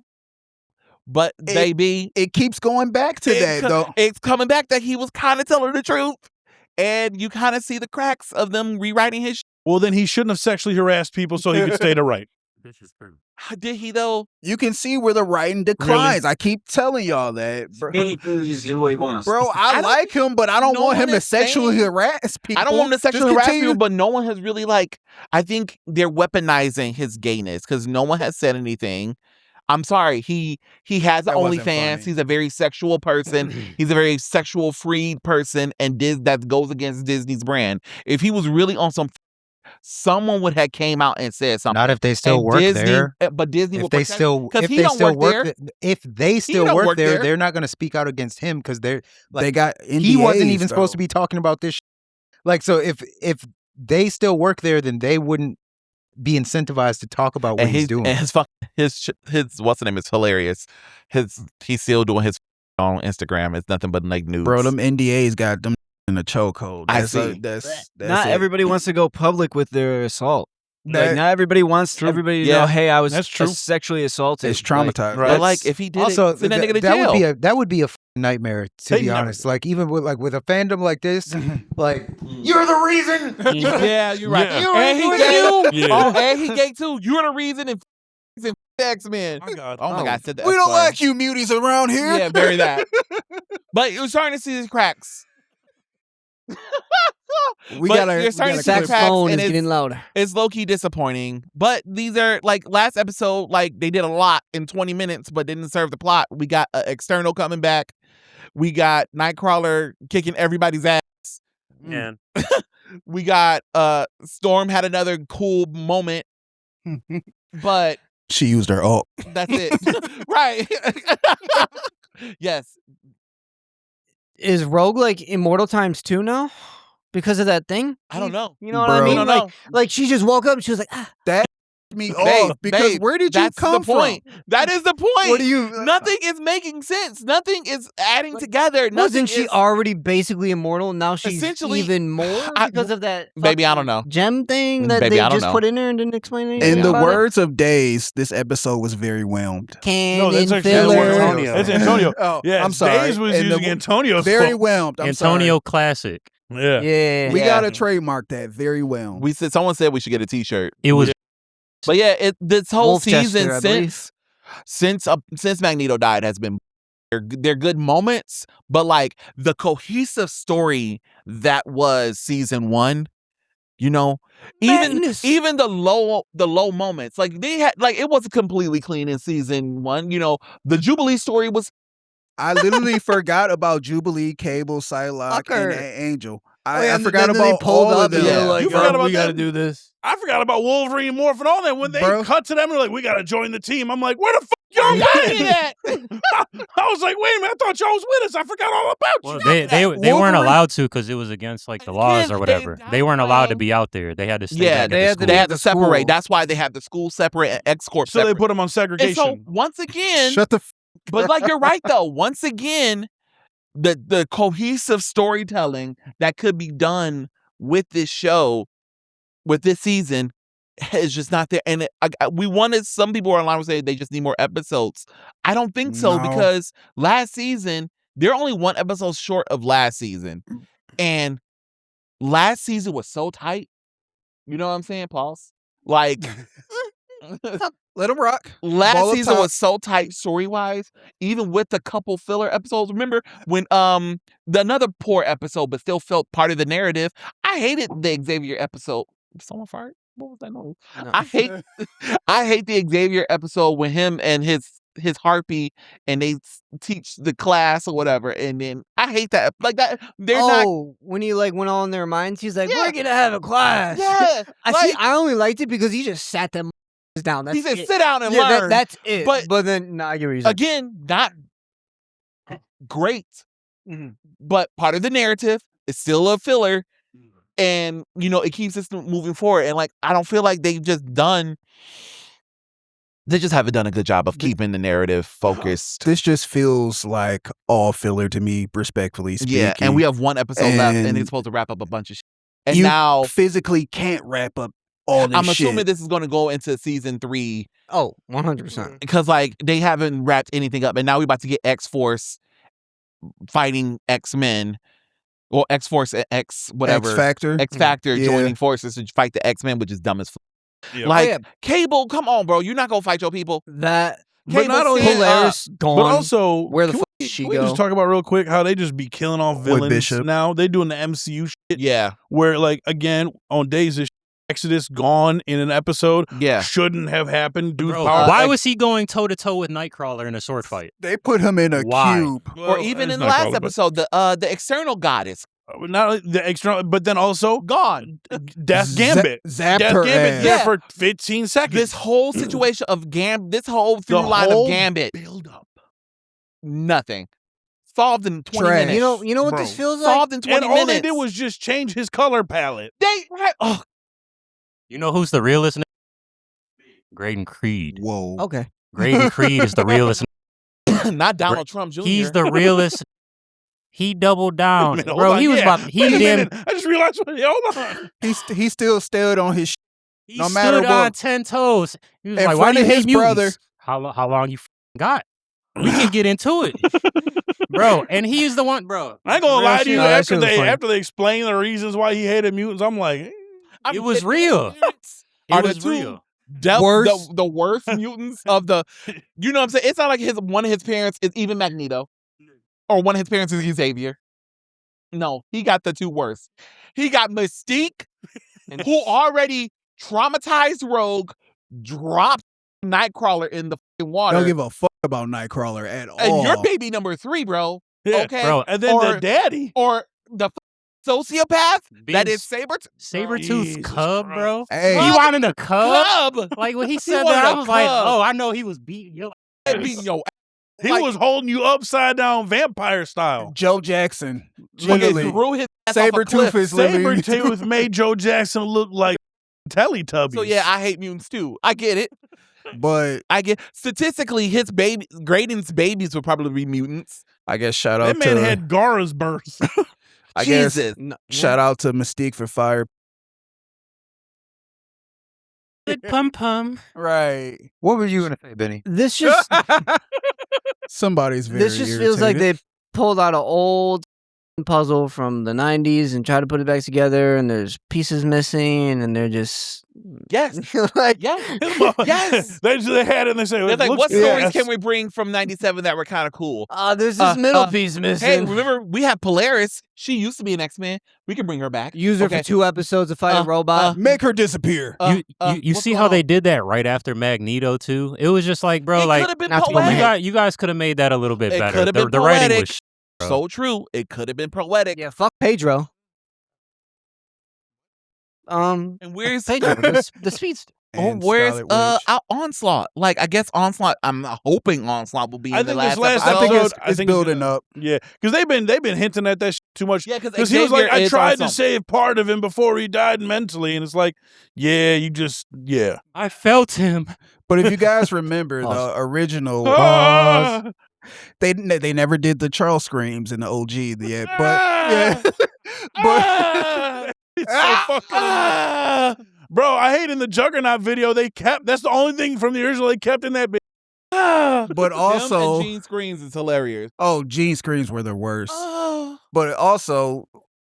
But baby, It keeps going back to that though. it's coming back that he was kind of telling the truth, and you kind of see the cracks of them rewriting his. Well, then he shouldn't have sexually harassed people so he could stay to right. Did he though? You can see where the writing declines. I keep telling y'all that, bro. Bro, I like him, but I don't no want him one to is saying- sexually harass people. I don't want him to sexually Just harass continue- people, but no one has really like. I think they're weaponizing his gayness because no one has said anything. I'm sorry. He has That wasn't OnlyFans. funny. He's a very sexual person. He's a very sexual freed person, and that goes against Disney's brand. If he was really on some, someone would have came out and said something. Not if they still And work Disney, there. But Disney will If they protect- still, 'cause if he they don't still work work, there. if they still don't work work there, there. they're not going to speak out against him because they're like They got he wasn't NDAs, even supposed to though. be talking about this. Like, so if they still work there, then they wouldn't be incentivized to talk about what and he's his doing. and his what's the name is hilarious. He's still doing his on Instagram. It's nothing but like nudes. Bro, them NDAs got them in a chokehold. I That's see. That's Not it. everybody wants to go public with their assault. That- Like, not everybody wants everybody to Yeah. know, hey, I was That's true. sexually assaulted. It's Like, traumatized. But like if he did Also, it, send that nigga to that jail. would be a nightmare to They be never honest. do. Like even with a fandom like this, like you're the reason. Yeah, you're right. Yeah. And he gay. Yeah. Oh, and he gay too. You're the reason in X-Men. My God. Oh my God, I said that. We don't Sorry. like you muties around here. Yeah, bury that. But you're starting to see these cracks. we But gotta. you're starting we to see gotta the clip- cracks, Saxophone and is getting louder. It's low-key disappointing. But these are like last episode, like they did a lot in 20 minutes, but didn't serve the plot. We got external coming back. We got Nightcrawler kicking everybody's ass. And We got Storm had another cool moment, but She used her ult. that's it. Right. Yes. Is Rogue like immortal times 2 now? Because of that thing? I don't know. You know what Bro. I We mean? don't Like, know. like she just woke up and she was like, ah. me off because where did you come from? That is the point. What do you? Nothing is making sense. Nothing is adding together. Wasn't she already basically immortal? Now she's essentially even more because of that. Baby, I don't know. Gem thing that they just put in there and didn't explain anything. In the words of Days, this episode was very whelmed. No, that's actually Antonio. That's Antonio. Oh, yeah, I'm sorry. Days was using Antonio's very fault. whelmed. I'm Antonio sorry. classic. Yeah. We gotta trademark that. Very well. Someone said we should get a T-shirt. It was, but yeah, this whole Wolfchester, season since Magneto died has been. They're good moments, but like the cohesive story that was season 1, you know, even the low moments, like they had, like it wasn't completely clean in season 1. You know, the Jubilee story was. I literally forgot about Jubilee, Cable, Psylocke, and Angel. I forgot then about all of them. Yeah, like, you forgot about we got to that? do this. I forgot about Wolverine and Morph and all that. When they cut to them, they're like, we got to join the team. I'm like, where the fuck y'all at? I was like, wait a minute, I thought y'all was with us. I forgot all about you. They weren't allowed to because it was against like the laws or whatever. They weren't allowed to be out there. They had to stay back at the they school. had to separate. That's why they have the school separate and X Corp So separate. they put them on segregation. And so once again, Shut the. But like you're right though. Once again, the cohesive storytelling that could be done with this show, with this season, is just not there. And we wanted, some people are online would say they just need more episodes. I don't think so because last season they're only one episode short of last season, and last season was so tight. You know what I'm saying, Pauls? Like. Let them rock. Last season was so tight story wise, even with a couple filler episodes. Remember when another poor episode, but still felt part of the narrative. I hated the Xavier episode. Someone fart? What was that noise? No. I hate the Xavier episode with him and his harpy, and they teach the class or whatever, and then I hate that. Like that, they're not. When he like went all in their minds, he's like, "We're gonna have a class." Yeah, I only liked it because he just sat them down. He said, "Sit down and learn." That's it. But then, I get what you're saying. Again, not great, but part of the narrative. It's still a filler, and you know it keeps us moving forward. And like, I don't feel like they just haven't done a good job of keeping the narrative focused. This just feels like all filler to me, respectfully speaking. Yeah, and we have one episode left, and it's supposed to wrap up a bunch of shit. And you now physically can't wrap up all this I'm shit. assuming this is going to go into season 3. Oh, 100%. Because like they haven't wrapped anything up, and now we're about to get X-Force fighting X-Men, or X-Force, X Factor joining forces to fight the X-Men, which is dumb as fuck. Yeah. Like Cable, come on, bro, you're not gonna fight your people. But not only Polaris gone, but also where the fuck did she can we go? just talk about real quick how they just be killing off villains Bishop. now? They doing the MCU shit. Yeah, where like again on Days of Exodus gone in an episode. Yeah, shouldn't have happened. Dude's Bro, power. why was he going toe to toe with Nightcrawler in a sword fight? They put him in a cube. Or even in the last episode, the external goddess. Not the external, but then also gone. Death Gambit. Zapped Death her Gambit ass. there for 15 seconds. This whole situation of this whole through line of Gambit build up. Nothing. Solved in 20 Trash. minutes. You know what this feels like? Solved in 20 And minutes. all they did was just change his color palette. You know who's the realest? Graydon Creed. Whoa. Okay. Graydon Creed is the realest. Not Donald Trump Jr. He's the realest. He doubled down, Wait a minute, bro. hold on, He was yeah. about. He Wait a damn. minute. I just realized. Hold on. He still stood on his He no stood matter on what. 10 toes. He was In like, "Why front do you of hate his mutants? brother. How long you got? We can get into it, bro." And he's the one, bro. I ain't gonna lie to you. No, that After shit was funny. they explain the reasons why he hated mutants, I'm like, It was real. Are It the was two real. the worst mutants of the, you know what I'm saying? It's not like one of his parents is even Magneto, or one of his parents is Xavier. No, he got the two worst. He got Mystique, who already traumatized Rogue, dropped Nightcrawler in the fucking water. Don't give a fuck about Nightcrawler at all. And you're baby number 3, bro. yeah, Okay, bro. And then the daddy. or the sociopath that is Sabretooth Jesus cub, bro. Hey. He wanted a cub. Cub. Like when he said wanted that, a I was like, cub. "Oh, I know he was beating your ass." Beating your He like- was holding you upside down vampire style. Joe Jackson. Okay, Literally. threw his ass off a Sabretooth cliff. is literally. Sabretooth made Joe Jackson look like Teletubbies. So yeah, I hate mutants too. I get it. But I get statistically Graydon's babies would probably be mutants. I guess shout that out man to had Gara's burst. I guess Jesus. shout out to Mystique for fire. Pum pum. Right. What were you gonna say, Benny? This just Somebody's very this just feels like irritated. they pulled out an old puzzle from the 90s and tried to put it back together, and there's pieces missing, and they're just Yes. like Yes. Yes. They had it and they say, They're like, "Looks what good." stories can we bring from 97 that were kind of cool? there's this middle piece missing. Hey, remember, we have Polaris. She used to be an X-Men. We can bring her back. Use her Okay. for 2 episodes to fight a robot. Make her disappear. You what's see going how on? they did that right after Magneto too? It was just like, bro, It like could have been not to go poetic. ahead. you guys could have made that a little bit It better. could have been The writing poetic. was bro. So true. It could have been poetic. Yeah, fuck Pedro. And where's Pedro, the speedster. where's Scarlet Witch. our Onslaught? Like, I guess Onslaught. I'm hoping Onslaught will be in I the think last this last episode. I think episode, it's building up. Yeah, because they've been hinting at that shit too much. Yeah, Because he was like, Xavier I is tried on to something. save part of him before he died mentally, and it's like, yeah, you just I felt him. But if you guys remember the Awesome. original, Ah! they never did the Charles screams in the OG yet. But Ah! yeah, Ah! It's so fucking annoying. Bro, I hate in the Juggernaut video they kept. That's the only thing from the original they kept in that bitch. Ah! but Him also, and Gene Screens is hilarious. Gene screams were the worst. Oh. But also,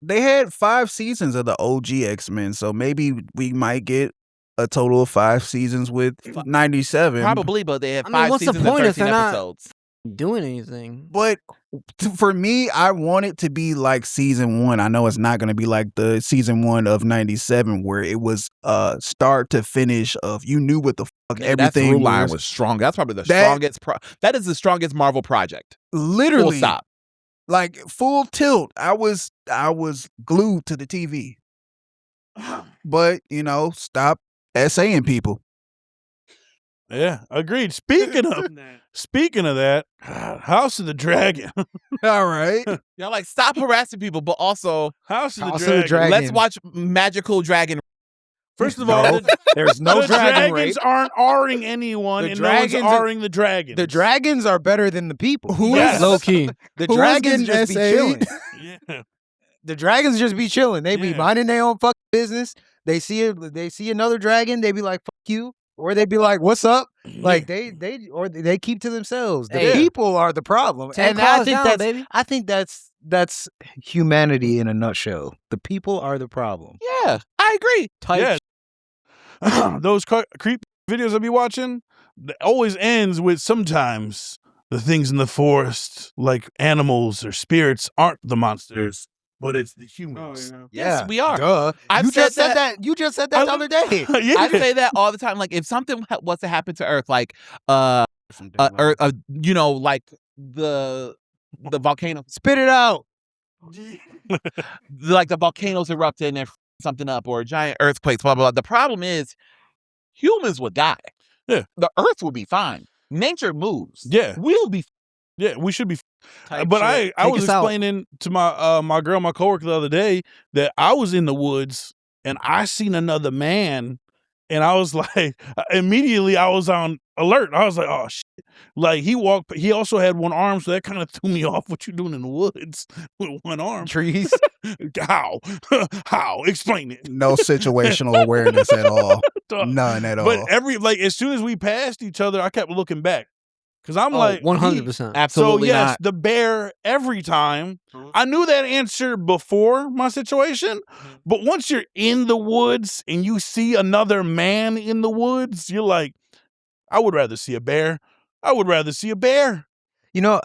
they had 5 seasons of the OG X-Men, so maybe we might get a total of 5 seasons with 97. Probably, but they have I mean, 5 what's the seasons and point if 13 they're not- episodes. Doing anything. But for me, I want it to be like season 1. I know it's not going to be like the season 1 of 97 where it was start to finish of you knew what the fuck That everything through line was strong. That's probably the strongest. That is the strongest Marvel project. literally Full stop. like full tilt. I was glued to the TV. But, stop essaying people. Yeah, agreed. Speaking of that, House of the Dragon. All right. Y'all like stop harassing people, but also House of House the of the Dragon. Dragon. let's watch Magical Dragon. First of all, No, there's no the dragon dragons rape. aren't R-ing anyone, The and no one's dragons are- R-ing the dragons. The dragons are better than the people. Yes. Low key. The Who is dragons getting just be SA'd? chilling. Yeah. The dragons just be chilling. They be Yeah. minding their own fucking business. They see another dragon. They be like, "Fuck you," or they be like, "What's up?" Like they keep to themselves. The Hey. people are the problem, 10 and claws down, baby. I think that's humanity in a nutshell. The people are the problem. Yeah, I agree. Yeah. Those creep videos I be watching, it always ends with sometimes the things in the forest, like animals or spirits, aren't the monsters, but it's the humans. Yes, we are. Duh. I've You just said said that. You just said that the other day. Yeah. I say that all the time. Like, if something was to happen to Earth, like Earth, like the volcano, Spit it out. like the volcanoes erupted and something up, or giant earthquakes, blah, blah, blah. The problem is humans would die. Yeah. The Earth would be fine. Nature moves. Yeah. We'll be Yeah, we should be. type But shit. I Take was us out. explaining to my girl, my coworker the other day, that I was in the woods and I seen another man, and I was like, immediately I was on alert. I was like, oh shit! Like he also had one arm, so that kind of threw me off. What you doing in the woods with one arm? Trees. How? How? Explain it. No situational awareness at all. Dog. None at all. But as soon as we passed each other, I kept looking back because I'm Oh, like 100%. Absolutely so yes, not. the bear every time. I knew that answer before my situation, but once you're in the woods and you see another man in the woods, you're like, I would rather see a bear. I would rather see a bear. You know,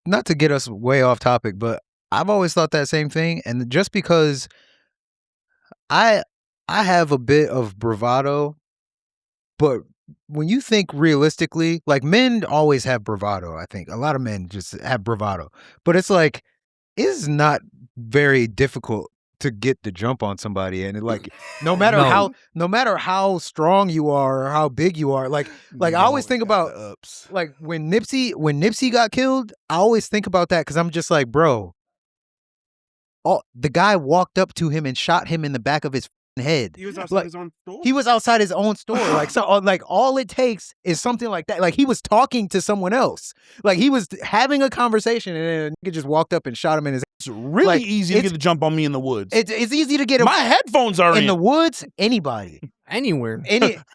not to get us way off topic, but I've always thought that same thing. And just because I have a bit of bravado, but when you think realistically, like men always have bravado, I think. A lot of men just have bravado. But it's like, it's not very difficult to get the jump on somebody. And like no matter how strong you are or how big you are, like I always think about ups. like when Nipsey got killed, I always think about that because I'm just like, bro, the guy walked up to him and shot him in the back of his head. He was outside Like, his own store. he was outside his own store. Like, so, like, all it takes is something like that. Like, he was talking to someone else. Like, he was having a conversation, and then a nigga just walked up and shot him in his. It's really Like, easy to get the jump on me in the woods. It's easy to get him My headphones are in the woods. Anybody, Anywhere.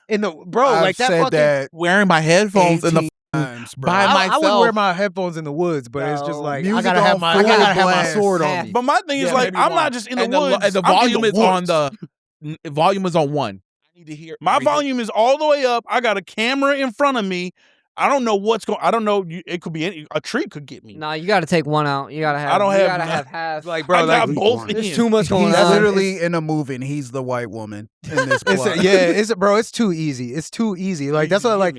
in the bro, I've like that said fucking. that Wearing my headphones in the 18 times, bro. by I would myself. wear my headphones in the woods, but it's just No, like I music gotta on have my full sword blast. on me. But my thing is Yeah, like maybe I'm one. not just in the and woods. and the I'm in volume is on woods. the volume is on 1. I need to hear My everything. volume is all the way up. I got a camera in front of me. I don't know what's going. I don't know. It could be a tree could get me. Nah, you got to take one out. You got to have. I don't you have- gotta have half. Like, I bro, got like both. There's in. too much going He's on. literally in a movie, and he's the white woman in this plot. bro, it's too easy. It's too easy. Like that's what like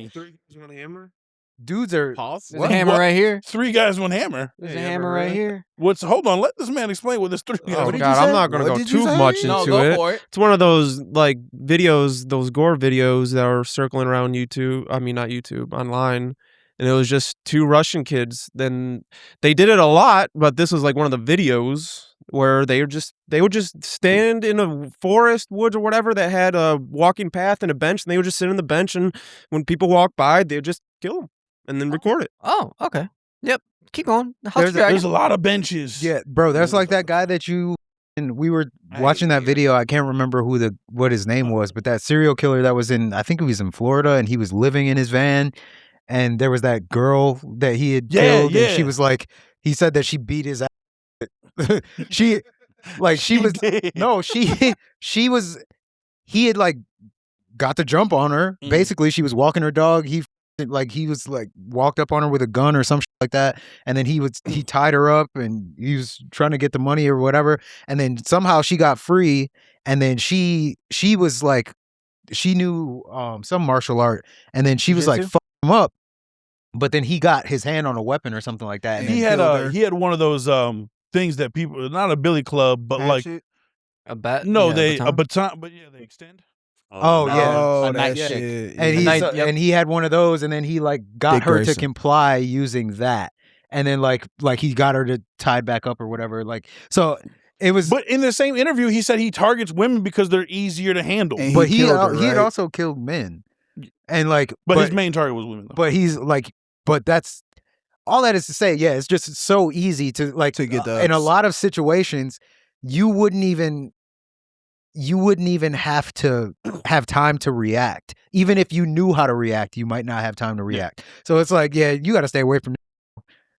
dudes are. Pause. There's a hammer What? right here. 3 guys, 1 hammer. There's a hammer right here. Hold on? Let this man explain what this 3 guys. Oh What did God, you I'm say? not gonna What go did you too say? much No, into go it. for it. It's one of those like videos, those gore videos that are circling around YouTube. I mean, not YouTube, online. And it was just 2 Russian kids. Then they did it a lot, but this was like one of the videos where they would just stand in a forest, woods, or whatever that had a walking path and a bench, and they would just sit on the bench, and when people walk by, they would just kill them and then record it. Oh, okay. Yep. Keep going. The House Dragon. There's a lot of benches. Yeah, bro, that's like that guy that you. And we were watching that video. I can't remember what his name was, but that serial killer that was in. I think he was in Florida, and he was living in his van. And there was that girl that he had killed, and she was like, he said that she beat his ass. She was, he had like got the jump on her. Basically, she was walking her dog. He was like walked up on her with a gun or some shit like that. And then he tied her up, and he was trying to get the money or whatever. And then somehow she got free. And then she was like, she knew some martial art. And then she was like, fuck him up. But then he got his hand on a weapon or something like that. And he had one of those things that people, not a billy club, but like a bat. no, yeah, a baton, but yeah, they extend. Oh yeah, Oh, A that night shit. and and he had one of those, and then he like got Dick her to Grayson. comply using that, and then like he got her to tie back up or whatever. Like so, it was. But in the same interview, he said he targets women because they're easier to handle. And But he he killed her, he had right? also killed men, and like But his main target was women. Though. But he's like, but that's all that is to say. Yeah, it's just so easy to like To get the in a ups. lot of situations, you wouldn't even have to have time to react. Even if you knew how to react, you might not have time to react. So it's like, yeah, you got to stay away from.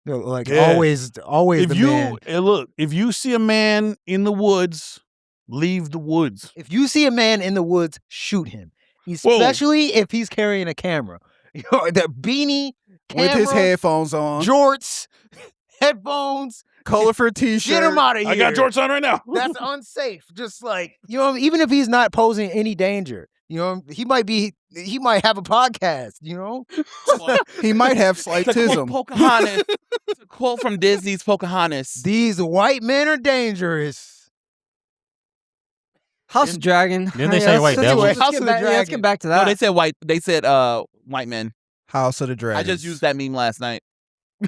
Like Yeah. always if the you man. look, if you see a man in the woods, leave the woods. If you see a man in the woods, shoot him. Especially if he's carrying a camera. You know, the beanie, camera, with his headphones on, jorts, headphones, colorful t-shirt. get him out of here. I got jorts on right now. That's unsafe. Just like, you know, even if he's not posing any danger, you know, he might have a podcast, you know? He might have slight It's a quote, tism. Pocahontas. It's a quote from Disney's Pocahontas. These white men are dangerous. House of Dragon. Didn't they say white devil? House Let's of the let's Dragon. get back to No, that. they said white men. House of the Dragon. I just used that meme last night.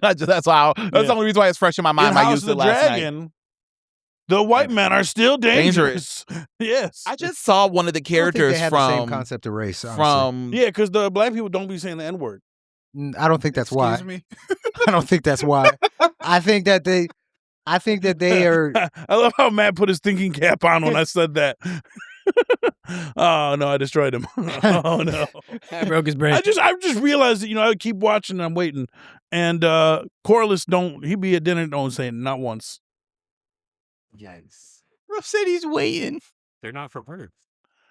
That's the only reason why it's fresh in my mind. In I House used of it the last night. Dragon, the white men are still dangerous. Yes. I just saw one of the I don't think characters they have the same from concept of race. Honestly. from Yeah, because the black people don't be saying the N-word. I don't think that's why. Excuse me. I don't think that's why. I think that they are. I love how Matt put his thinking cap on when I said that. Oh no, I destroyed him. Oh no. I broke his brain. I just realized that, I keep watching and I'm waiting. And Corliss he be at dinner, don't say it, not once. Yikes. Bro said he's waiting. They're not from Earth.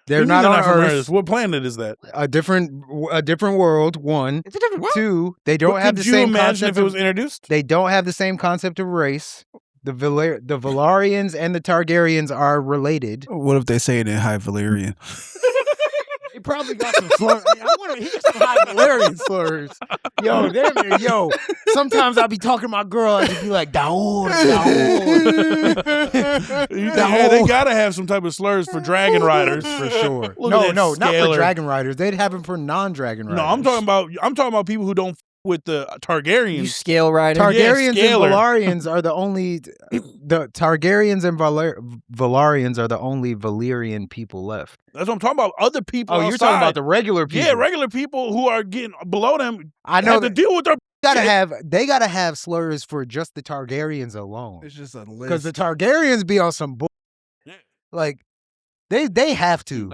They're What do you not mean on from Earth. What planet is that? A different world. One, It's a different world. two. They don't But have the could you same imagine concept. if it was introduced? They don't have the same concept of race. The Valarians and the Targaryens are related. What if they say it in High Valyrian? They probably got some slurs. I want to hear some High Valarian slurs. Yo, sometimes I'll be talking to my girl and just be like, Daor. Yeah, they gotta have some type of slurs for dragon riders For sure. Look at that No, not for scalar. dragon riders. They'd have them for non-dragon riders. No, I'm talking about people who don't f- with the Targaryens. You scale rider. Targaryens and scalar. Valarians are the only the Targaryens and Valarians are the only Valyrian people left. That's what I'm talking about. Other people. Oh, you're talking about the regular people. Yeah, regular people who are getting below them. I know have to deal with their. They gotta have slurs for just the Targaryens alone. It's just a list. Because the Targaryens be on some bull. Yeah. Like they have to.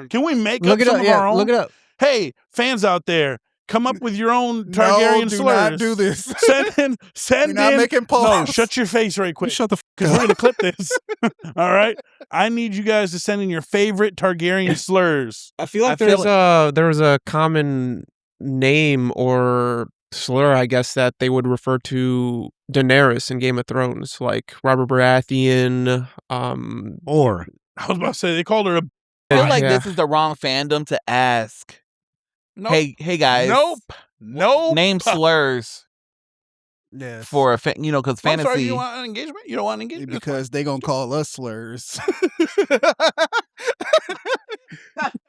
Can we make Look up it some up. of Yeah, our own? look it up. Hey, fans out there, come up with your own Targaryen do slurs. not do this. Send You're not in. making polls. No, shut your face right quick. Shut the Because we're gonna clip this. All right. I need you guys to send in your favorite Targaryen slurs. I feel like there was a common name or slur, I guess, that they would refer to Daenerys in Game of Thrones, like Robert Baratheon. Or I was about to say they called her a. I feel like Yeah. this is the wrong fandom to ask. Nope. Hey guys. Nope. Name slurs Yes. for because I'm fantasy. sorry, you want an engagement? You don't want an engagement? Because they gonna call us slurs.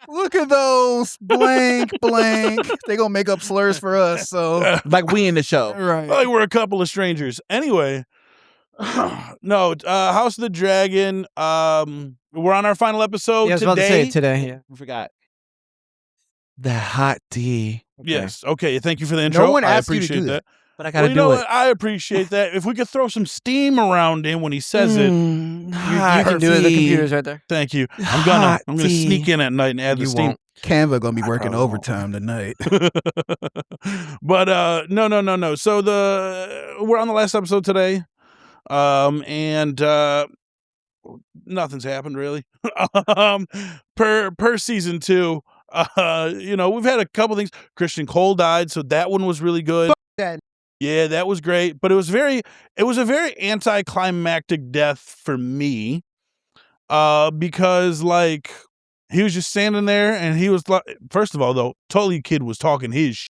Look at those blank. They gonna make up slurs for us. So like we in the show. right. Like we're a couple of strangers. Anyway, no. House of the Dragon. We're on our final episode Yeah, I was today. about to say it today. Yeah. I forgot. The hot tea. Yes. Okay. Thank you for the intro. one I asked you to appreciate do that. But I Well, gotta you do know it. what? I appreciate that. If we could throw some steam around him when he says it. You can do it. The computer's right there. Thank you. I'm Hot gonna tea. sneak in at night and add the You steam. won't. Canva gonna be working overtime tonight. But no. So we're on the last episode today. And nothing's happened really. Per season 2. We've had a couple things. Criston Cole died, so that one was really good. that. Yeah, that was great. But it was a very anticlimactic death for me. Because like he was just standing there and he was like, first of all, though, Tully Kid was talking his shit.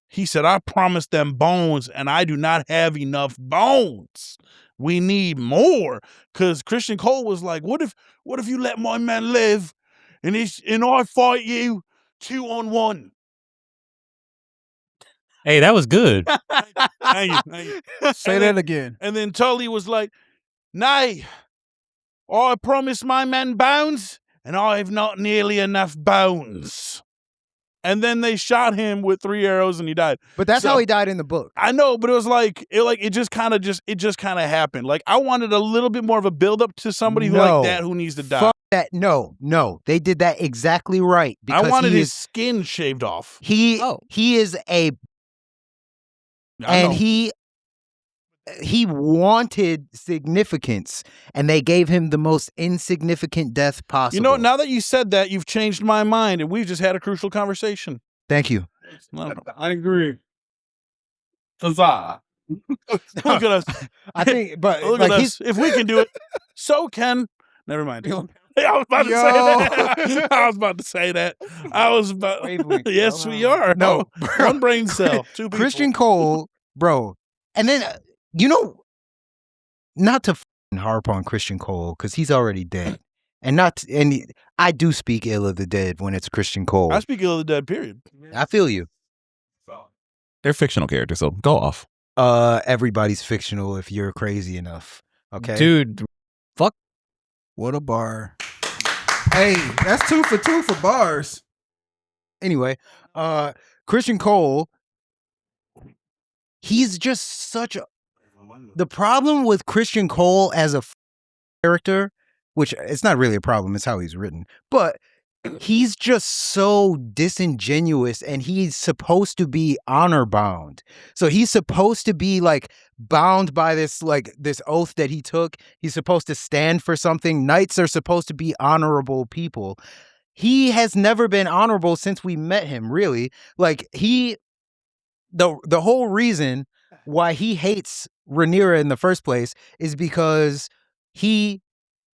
He said, I promised them bones and I do not have enough bones. We need more. Because Criston Cole was like, what if you let my man live and I fight you 2-on-1? Hey, that was good. Thank you. Say that again. And then Tully was like, nay, I promised my men bones and I have not nearly enough bones. And then they shot him with 3 arrows and he died. But that's So- how he died in the book. I know, but it was like it just kind of happened. Like I wanted a little bit more of a build up to somebody who No. like that who needs to die. Fuck that. No. They did that exactly right. I wanted he his is, skin shaved off. he Oh. he is a I and know. he wanted significance, and they gave him the most insignificant death possible. You know, now that you said that, you've changed my mind, and we've just had a crucial conversation. Thank you. I agree. Huzzah. Look at us. I think, but Look like at he's us. If we can do it, so can. Never mind. I was about to Yo. say that. I was about to say that. Wavelength. Yes, we are. No, Oh, one brain cell. 2 people. Criston Cole, bro. And then not to harp on Criston Cole because he's already dead, and I do speak ill of the dead when it's Criston Cole. I speak ill of the dead, period. I feel you. They're fictional characters, so go off. Everybody's fictional if you're crazy enough. Okay, Dude, What a bar. Hey, that's 2 for 2 for bars. Anyway, Criston Cole, he's just such a. The problem with Criston Cole as a character, which it's not really a problem, it's how he's written, but he's just so disingenuous, and he's supposed to be honor bound. So he's supposed to be like bound by this oath that he took. He's supposed to stand for something. Knights are supposed to be honorable people. He has never been honorable since we met him, really. Like the whole reason why he hates Rhaenyra in the first place is because he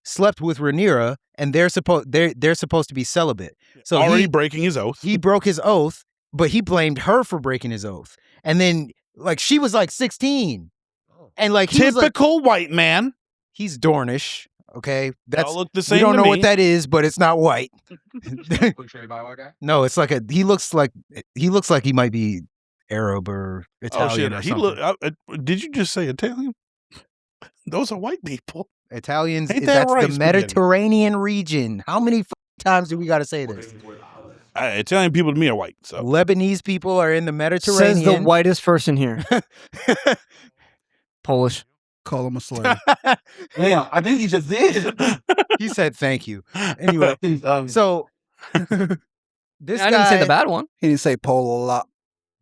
slept with Rhaenyra, and they're supposed to be celibate. So Already breaking his oath. he broke his oath, but he blamed her for breaking his oath. And then like she was like 16, and like he was like, Typical white man. he's Dornish. Okay, They all that's look the we same don't to know me. what that is, but it's not white. No, it's like he looks like he might be Arab or Italian or something. Did you just say Italian? Those are white people. Italians, Ain't that that's right, the spaghetti? Mediterranean region. How many times do we got to say this? Italian people to me are white. So Lebanese people are in the Mediterranean. Says the whitest person here. Polish. Call him a slave. Yeah, I think he just did. He said thank you. Anyway, so this I guy didn't say the bad one. He didn't say polo lot.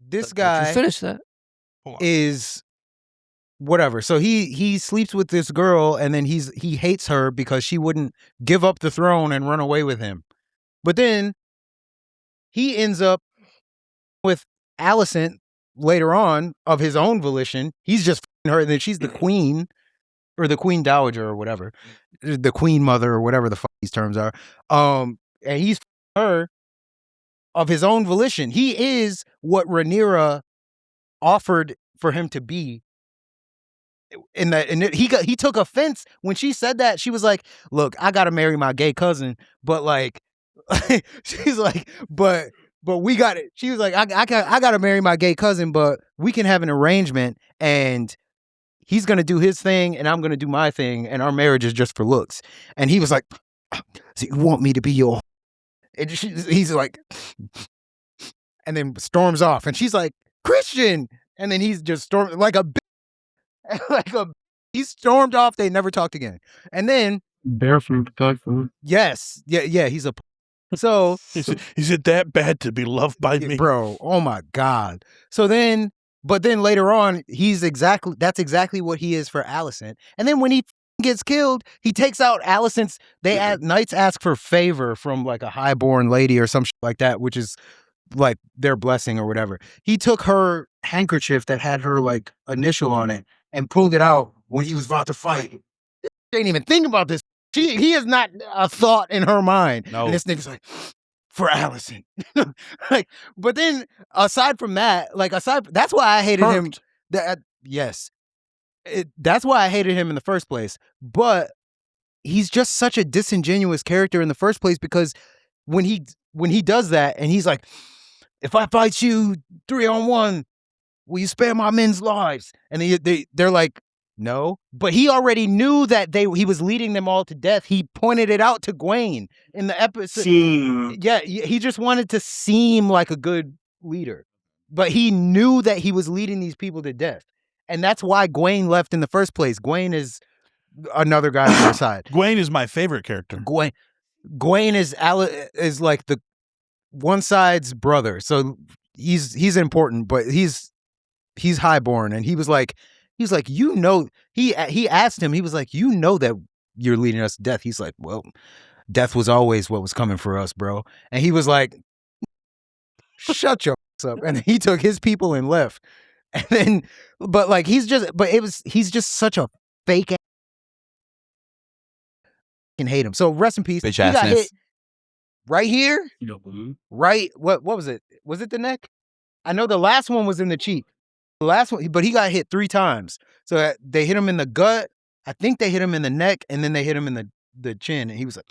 This You guy finish that. is whatever. So he sleeps with this girl, and then he hates her because she wouldn't give up the throne and run away with him. But then he ends up with Alicent later on of his own volition. He's just f***ing her, and then she's the queen or the queen dowager or whatever, the queen mother or whatever the fuck these terms are. And he's f***ing her of his own volition. He is what Rhaenyra offered for him to be. In that, and he took offense when she said that. She was like, "Look, I gotta marry my gay cousin, but like," she's like, "But we got it." She was like, "I gotta marry my gay cousin, but we can have an arrangement, and he's gonna do his thing, and I'm gonna do my thing, and our marriage is just for looks." And he was like, "So you want me to be your?" And he's like, and then storms off, and she's like, "Criston," and then he's just stormed like a. He stormed off. They never talked again. And then Barefoot, dog food. yes, yeah, he's a. So is it that bad to be loved by me, bro? Oh my god. So then, but then later on, that's exactly what he is for Alicent. And then when he gets killed, he takes out Alicent's. Knights ask for favor from like a highborn lady or some shit like that, which is like their blessing or whatever. He took her handkerchief that had her like initial on it and pulled it out when he was about to fight. She ain't even think about this. He is not a thought in her mind. No. And this nigga's like, for Alicent. Like, but then aside from that, that's why I hated him. Yes. That's why I hated him in the first place. But he's just such a disingenuous character in the first place, because when he does that and he's like, if I fight you 3-on-1, will you spare my men's lives? And they're like, no. But he already knew that he was leading them all to death. He pointed it out to Gwaine in the episode. Yeah, he just wanted to seem like a good leader. But he knew that he was leading these people to death. And that's why Gwaine left in the first place. Gwaine is another guy on their side. Gwaine is my favorite character. Gwaine is like the one side's brother. So he's important, but he's highborn, and he was like, you know, he asked him, he was like, you know that you're leading us to death. He's like, well, death was always what was coming for us, bro. And he was like, shut your ass up. And he took his people and left. And then, but like, he's just such a fake ass. I can hate him. So rest in peace. Bitch He got assness. hit right here. Right. What was it? Was it the neck? I know the last one was in the cheek. The last one, but he got hit 3 times. So they hit him in the gut. I think they hit him in the neck, and then they hit him in the chin, and he was like,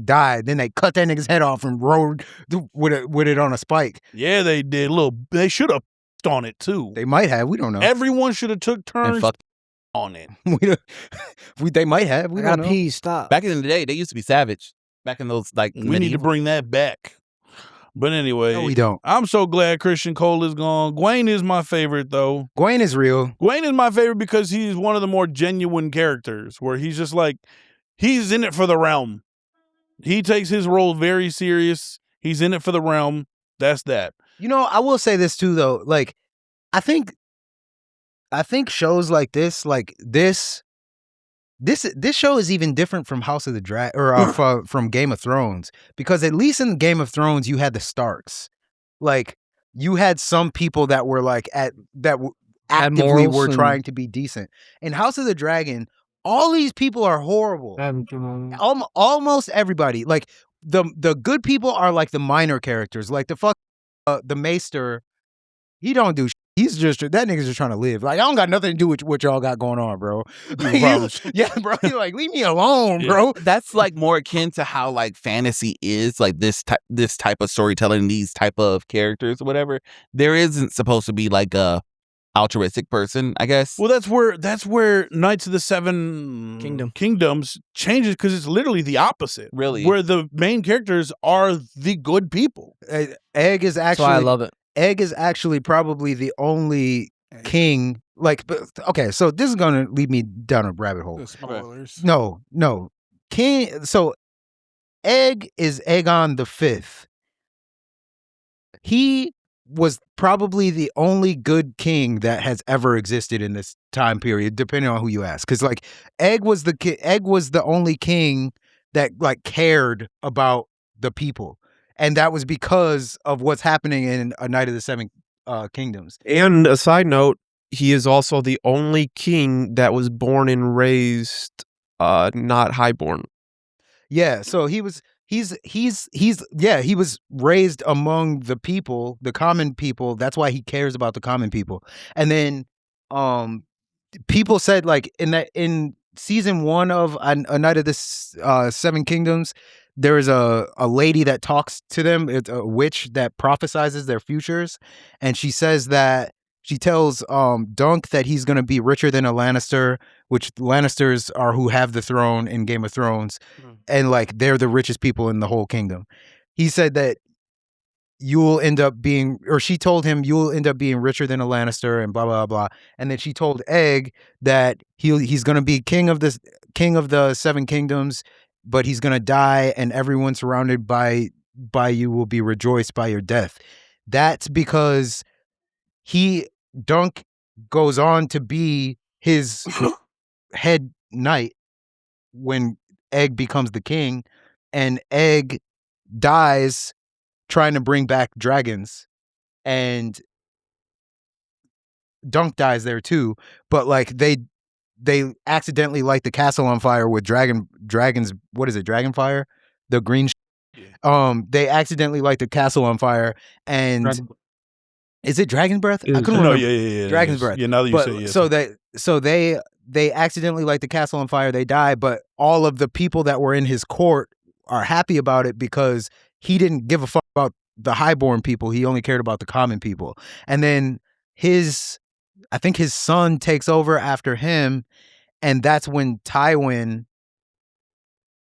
died. Then they cut that nigga's head off and rode with it on a spike. Yeah, they did. They should have on it too. They might have. We don't know. Everyone should have took turns fucked on it. They might have. We don't know. Pee. Stop. Back in the day, they used to be savage. Back in those like We need to bring that back. But anyway, No, we don't. I'm so glad Criston Cole is gone. Gwaine is my favorite, though. Gwaine is real. Gwaine is my favorite because he's one of the more genuine characters, where he's just like, he's in it for the realm. He takes his role very serious. He's in it for the realm. That's that. You know, I will say this too, though. Like, I think shows like this, this show is even different from House of the Dragon or from Game of Thrones, because at least in Game of Thrones you had the Starks. Like, you had some people that were like actively were trying to be decent. In House of the Dragon, all these people are horrible. Almost everybody. Like, the good people are like the minor characters, like the Maester. He don't do shit. He's just that nigga's just trying to live. Like I don't got nothing to do with what y'all got going on, bro. Yeah, bro. You're like, leave me alone, bro. That's like more akin to how like fantasy is, like this type of storytelling, these type of characters, or whatever. There isn't supposed to be like a altruistic person, I guess. Well, that's where Knights of the Seven Kingdoms changes, because it's literally the opposite. Really, where the main characters are the good people. Egg is actually. That's why I love it. Egg is actually probably the only king. Like, okay, so this is gonna lead me down a rabbit hole. Spoilers. No, king. So, Egg is Aegon the Fifth. He was probably the only good king that has ever existed in this time period, depending on who you ask. Because like, Egg was the only king that like cared about the people. And that was because of what's happening in A Night of the Seven Kingdoms. And a side note, he is also the only king that was born and raised not highborn. Yeah, so he was raised among the people, the common people. That's why he cares about the common people. And then people said like in season 1 of A Night of the Seven Kingdoms, there is a lady that talks to them. It's a witch that prophesizes their futures. And she says that she tells Dunk that he's going to be richer than a Lannister, which Lannisters are who have the throne in Game of Thrones. And like, they're the richest people in the whole kingdom. He said that you'll end up being, or she told him you'll end up being richer than a Lannister and blah, blah, blah. And then she told Egg that he's going to be king of the Seven Kingdoms, but he's going to die and everyone surrounded by you will be rejoiced by your death. That's because Dunk goes on to be his head knight when Egg becomes the king, and Egg dies trying to bring back dragons, and Dunk dies there too. But like they accidentally light the castle on fire with dragons. What is it? Dragonfire? The green. They accidentally light the castle on fire, and is it Dragon Breath? I couldn't remember. Yeah. Dragon's Breath. Yeah, now that you say it. So they accidentally light the castle on fire. They die, but all of the people that were in his court are happy about it because he didn't give a fuck about the highborn people. He only cared about the common people. And then I think his son takes over after him, and that's when Tywin,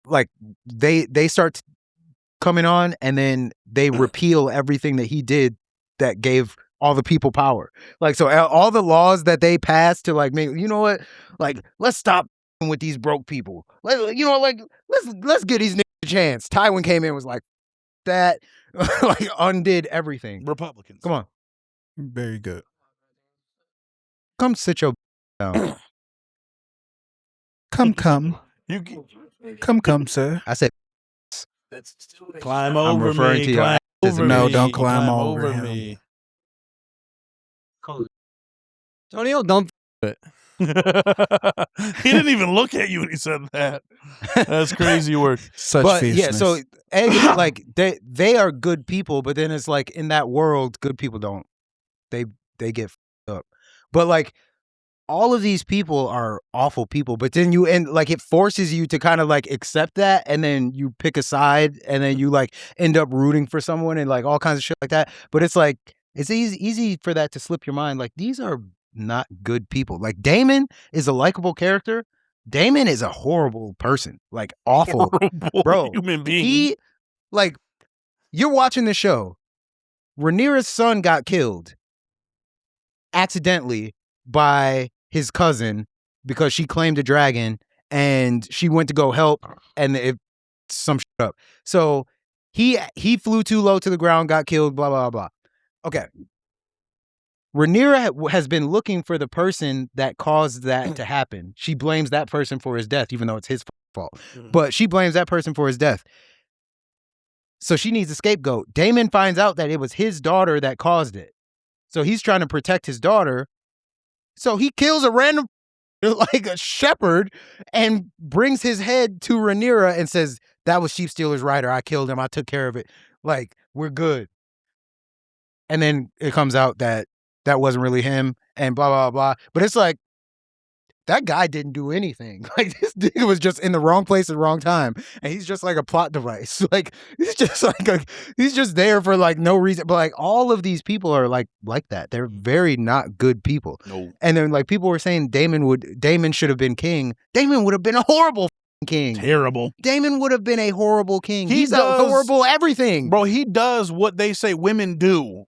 like, they start coming on, and then they repeal everything that he did that gave all the people power. Like, so all the laws that they passed to like make, you know what, like, let's stop with these broke people. Let's give these niggas a chance. Tywin came in and was like, that, like, undid everything. Republicans. Come on. Very good. Come sit your down. Come. Come, sir. I said, climb over referring me. to your Climb over No, me, don't climb over him. me. Tonio, don't it. He didn't even look at you when he said that. That's crazy work. Such but fierceness. yeah, so Egg, like, they are good people, but then it's like in that world, good people don't. They get f***ed up. But like, all of these people are awful people, but then it forces you to kind of like accept that, and then you pick a side, and then you like end up rooting for someone and like all kinds of shit like that. But it's like, it's easy for that to slip your mind. Like, these are not good people. Like, Daemon is a likable character. Daemon is a horrible person. Like, awful. Horrible Bro, human being. he, like, you're watching the show. Rhaenyra's son got killed accidentally by his cousin because she claimed a dragon, and she went to go help, and some shit up. So he flew too low to the ground, got killed, blah, blah, blah. Okay. Rhaenyra has been looking for the person that caused that to happen. She blames that person for his death, even though it's his fault. But she blames that person for his death. So she needs a scapegoat. Daemon finds out that it was his daughter that caused it. So he's trying to protect his daughter. So he kills a random, like a shepherd, and brings his head to Rhaenyra and says, that was Sheep Stealer's rider. I killed him. I took care of it. Like, we're good. And then it comes out that that wasn't really him and blah, blah, blah. But it's like, that guy didn't do anything. Like, this nigga was just in the wrong place at the wrong time. And he's just like a plot device. Like, he's just he's just there for like no reason. But like all of these people are like that. They're very not good people. No. And then like people were saying Damon should have been king. Damon would have been a horrible king. Terrible. Damon would have been a horrible king. He's a does- horrible everything. Bro, he does what they say women do.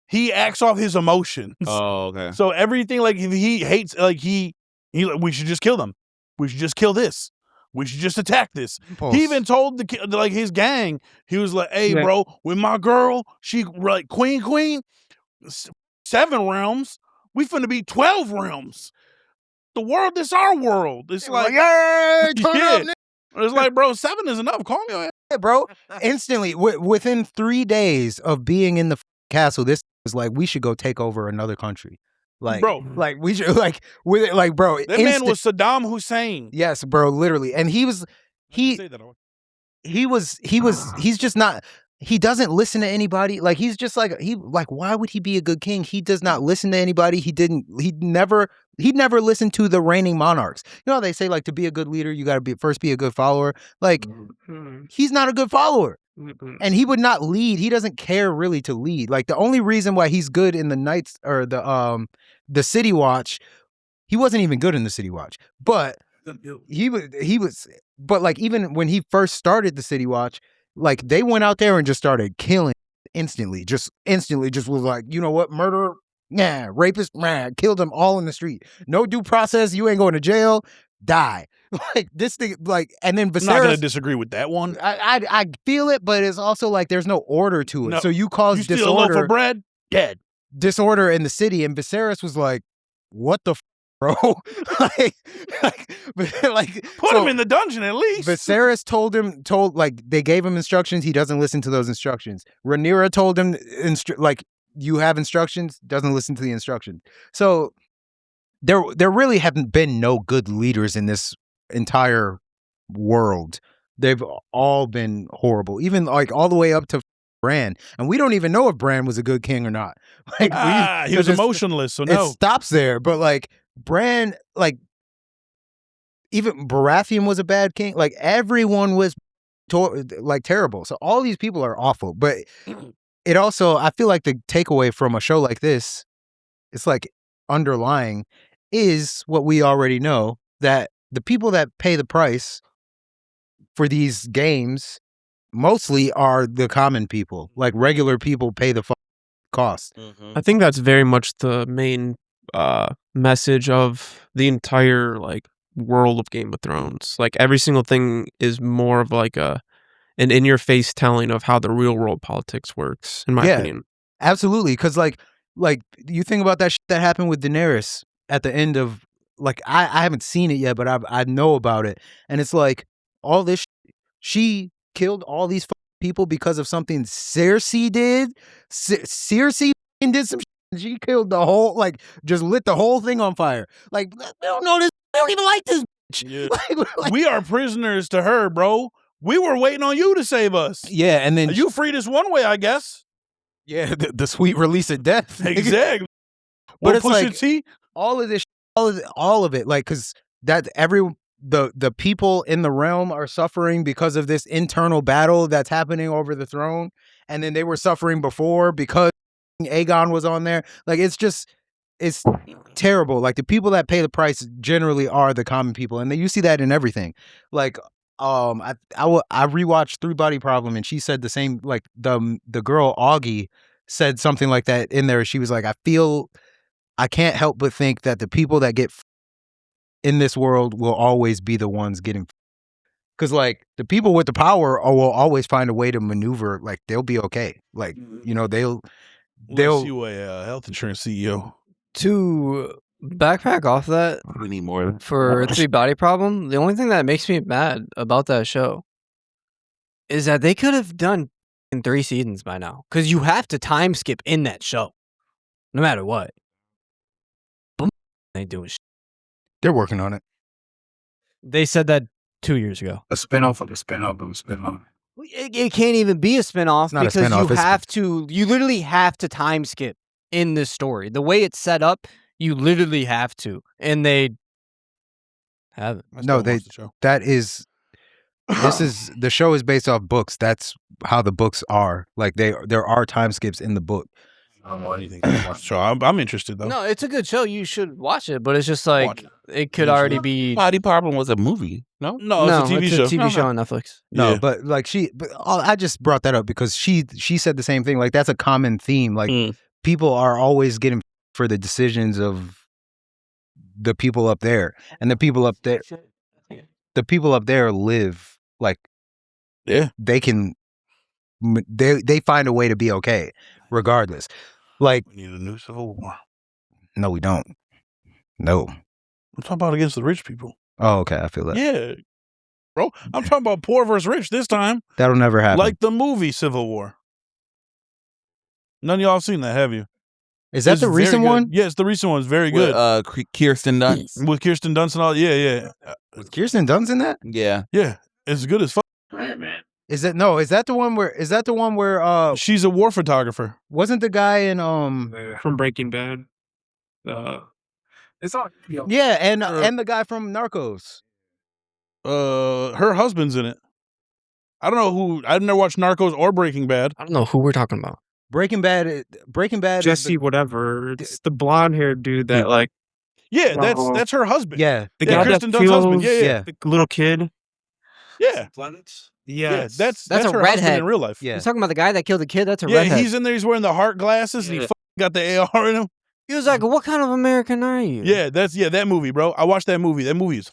He acts off his emotions. Oh, okay. So everything, like, if he hates, like, we should just kill them. We should just kill this. We should just attack this. He even told his gang, he was like, hey, bro, with my girl, she like queen, 7 realms, we finna be 12 realms. The world is our world. It's like, yeah, turn up, nigga. It's like, bro, 7 is enough. Call me on Yeah, bro. Instantly, within 3 days of being in the castle, this was like, we should go take over another country. Like, bro, like we should like with it, like, bro. That man was Saddam Hussein. Yes, bro, literally, and he's just not. He doesn't listen to anybody. Like, he's just like why would he be a good king? He does not listen to anybody. He'd never listened to the reigning monarchs. You know how they say, like, to be a good leader, you got to first be a good follower. Like, he's not a good follower. And he would not lead. He doesn't care really to lead. Like, the only reason why he's good in the Knights or the City Watch, he wasn't even good in the City Watch. But he was but like, even when he first started the City Watch, like, they went out there and just started killing instantly. Just was like, you know what, murderer, nah, rapist, nah, killed them all in the street. No due process, you ain't going to jail, die. Like, this thing, like, and then Viserys. I'm not gonna disagree with that one. I feel it, but it's also like there's no order to it. No, so you cause disorder. Steal a loaf of bread, dead. Disorder in the city, and Viserys was like, "What the bro?" Put him in the dungeon at least. Viserys told they gave him instructions. He doesn't listen to those instructions. Rhaenyra told him you have instructions, doesn't listen to the instructions. So there really haven't been no good leaders in this entire world. They've all been horrible, even like all the way up to Bran, and we don't even know if Bran was a good king or not. Like, he was emotionless, so no. It stops there. But like, Bran, like, even Baratheon was a bad king. Like, everyone was terrible. So all these people are awful. But it also, I feel like the takeaway from a show like this, it's like underlying, is what we already know, that the people that pay the price for these games mostly are the common people. Like, regular people pay the cost. Mm-hmm. I think that's very much the main message of the entire, like, world of Game of Thrones. Like, every single thing is more of like an in-your-face telling of how the real world politics works, in my opinion. Absolutely. Because like you think about that shit that happened with Daenerys at the end of, like, I haven't seen it yet, but I know about it. And it's like, all this she killed all these people because of something Cersei did. Cersei did some shit. She killed the whole, like, just lit the whole thing on fire. Like, we don't know this. We don't even like this bitch. Yeah. Like, we are prisoners to her, bro. We were waiting on you to save us. Yeah, and then you freed us one way, I guess. Yeah, the sweet release of death. Exactly. But it's like, all of this, all of it, like, because that the people in the realm are suffering because of this internal battle that's happening over the throne, and then they were suffering before because Aegon was on there. Like, it's terrible. Like, the people that pay the price generally are the common people, and you see that in everything. Like, I rewatched Three Body Problem, and she said the same. Like, the girl Augie said something like that in there. She was like, I can't help but think that the people that get in this world will always be the ones getting, because, like, the people with the power will always find a way to maneuver. Like, they'll be okay. Like, you know, they'll you a health insurance CEO. To backpack off that, we need more for Three Body Problem. The only thing that makes me mad about that show is that they could have done in 3 seasons by now, because you have to time skip in that show, no matter what. They doing shit. They're working on it. They said that 2 years ago. A spinoff of a spinoff of a spinoff. It can't even be a spinoff because you literally have to time skip. in this story. The way it's set up, you literally have to, and they haven't. No, that is. This is the show is based off books. That's how the books are. Like there are time skips in the book. I don't know anything to watch the show. I'm interested though. No, it's a good show. You should watch it, but it's just like it could already be. Body Problem was a movie. No, it's a TV show. It's a TV show on Netflix. No, Yeah. but like I just brought that up because she said the same thing. Like that's a common theme. Like people are always getting for the decisions of the people up there, and the people up there live like they can they find a way to be okay regardless. Like We need a new Civil War. no, we don't. No. I'm talking about against the rich people. Oh, okay. I feel that. Yeah, bro. I'm talking about poor versus rich this time. That'll never happen. Like the movie Civil War. None of y'all have seen that, have you? Is that It's the very recent good. one? Yes, the recent one is very good. With Kirsten Dunst. With Kirsten Dunst and all. Yeah. Was Kirsten Dunst in that? Yeah. Yeah. It's good as fuck. Is that the one where She's a war photographer. wasn't the guy in from Breaking Bad. It's all yeah, and the guy from Narcos. Her husband's in it. I don't know who. I've never watched Narcos or Breaking Bad. I don't know who we're talking about. Breaking Bad is Jesse, whatever. It's the blonde haired dude that like Yeah, that's her husband. yeah. the Yeah, guy Kristen that Dunst's feels husband. Yeah. the little kid. Yeah. Yeah, That's a her husband redhead. in real life. Yeah. He's talking about the guy that killed the kid. That's a Yeah, redhead. he's in there. He's wearing the heart glasses, and he Yeah. got the AR in him. He was like, "What kind of American are you?" Yeah, that movie, bro. I watched that movie. That movie is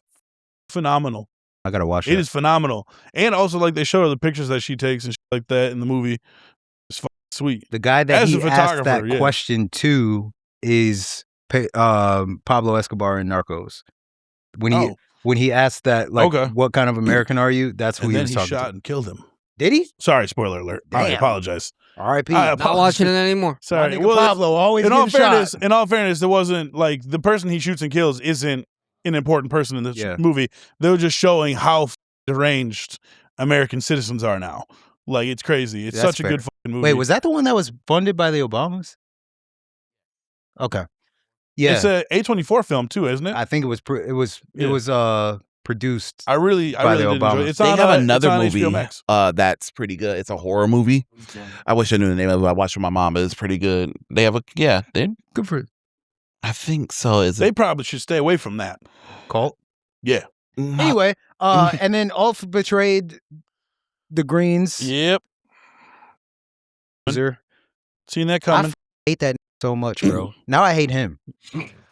phenomenal. I gotta watch It it. is phenomenal, and also like they show her the pictures that she takes and shit like that in the movie. It's fucking sweet. The guy that As he a asked that photographer, yeah. question to is Pablo Escobar in Narcos. When he asked that, like, Okay. what kind of American are you? That's who And he then was he talking shot to. and killed him. Did he? Sorry, spoiler alert. I Damn. apologize. R.I.P. I Not watching it anymore. Sorry. My nigga Pablo always in all getting shot. fairness, it wasn't like the person he shoots and kills isn't an important person in this Yeah. movie. They were just showing how deranged American citizens are now. Like it's crazy. It's That's such a fair. good fucking movie. Wait, was that the one that was funded by the Obamas? Okay. Yeah. It's a A24 film too, isn't it? I think it was produced. I really by the did enjoy Obamas. it. It's They on, have it's another on movie HBO Max. that's pretty good. It's a horror movie. I wish I knew the name of it. I watched it with my mom, but it's pretty good. They have they Good for I think so. Is They it probably should stay away from that. cult. Yeah. Anyway, and then Ulf betrayed the Greens. Yep. Loser. Seen that coming. I hate that so much, bro. Now I hate him.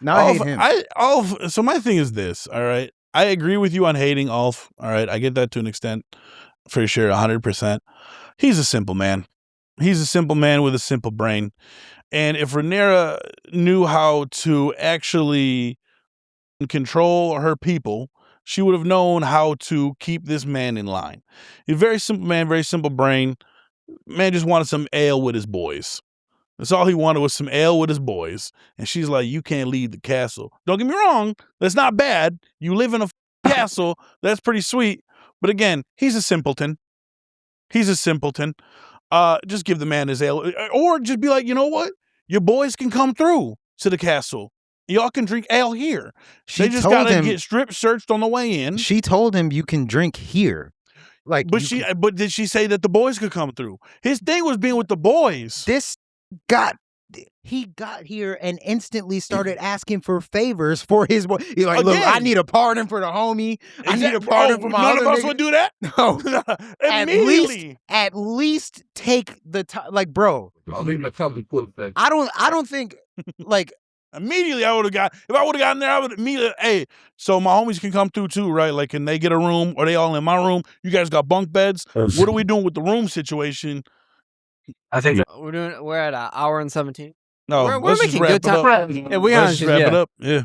Now I hate him. Ulf, so my thing is this, all right? I agree with you on hating Ulf, all right? I get that to an extent, for sure, 100%. He's a simple man. He's a simple man with a simple brain. And if Rhaenyra knew how to actually control her people, she would have known how to keep this man in line. He's a very simple man, very simple brain. Man just wanted some ale with his boys. That's all he wanted was some ale with his boys. And she's like, you can't leave the castle. Don't get me wrong. That's not bad. You live in a castle. That's pretty sweet. But again, he's a simpleton. He's a simpleton. Just give the man his ale. Or just be like, you know what? Your boys can come through to the castle. Y'all can drink ale here. She They just told gotta him- get strip searched on the way in. She told him you can drink here. Like, But you but did she say that the boys could come through? His thing was being with the boys. he got here and instantly started asking for favors for his boy. He's like, look, Again. I need a pardon for the homie. I need a Exactly. pardon for my None other of us nigga." would do that. No. Immediately. At least take the time. Like, bro, I don't think like Immediately, I would have got. If I would have gotten there, I would immediately. Hey, so my homies can come through too, right? Like, can they get a room? Or they all in my room? You guys got bunk beds. What are we doing with the room situation? I think We're at an hour and 17. No, We're let's just making wrap good it up. time. Yeah, we Let's honest, just wrap it yeah. up. Yeah,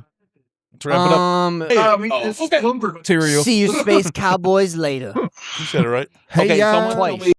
let's wrap it up. Hey, See you, space cowboys, later. you said it right. Hey, Okay, y'all. someone Twice.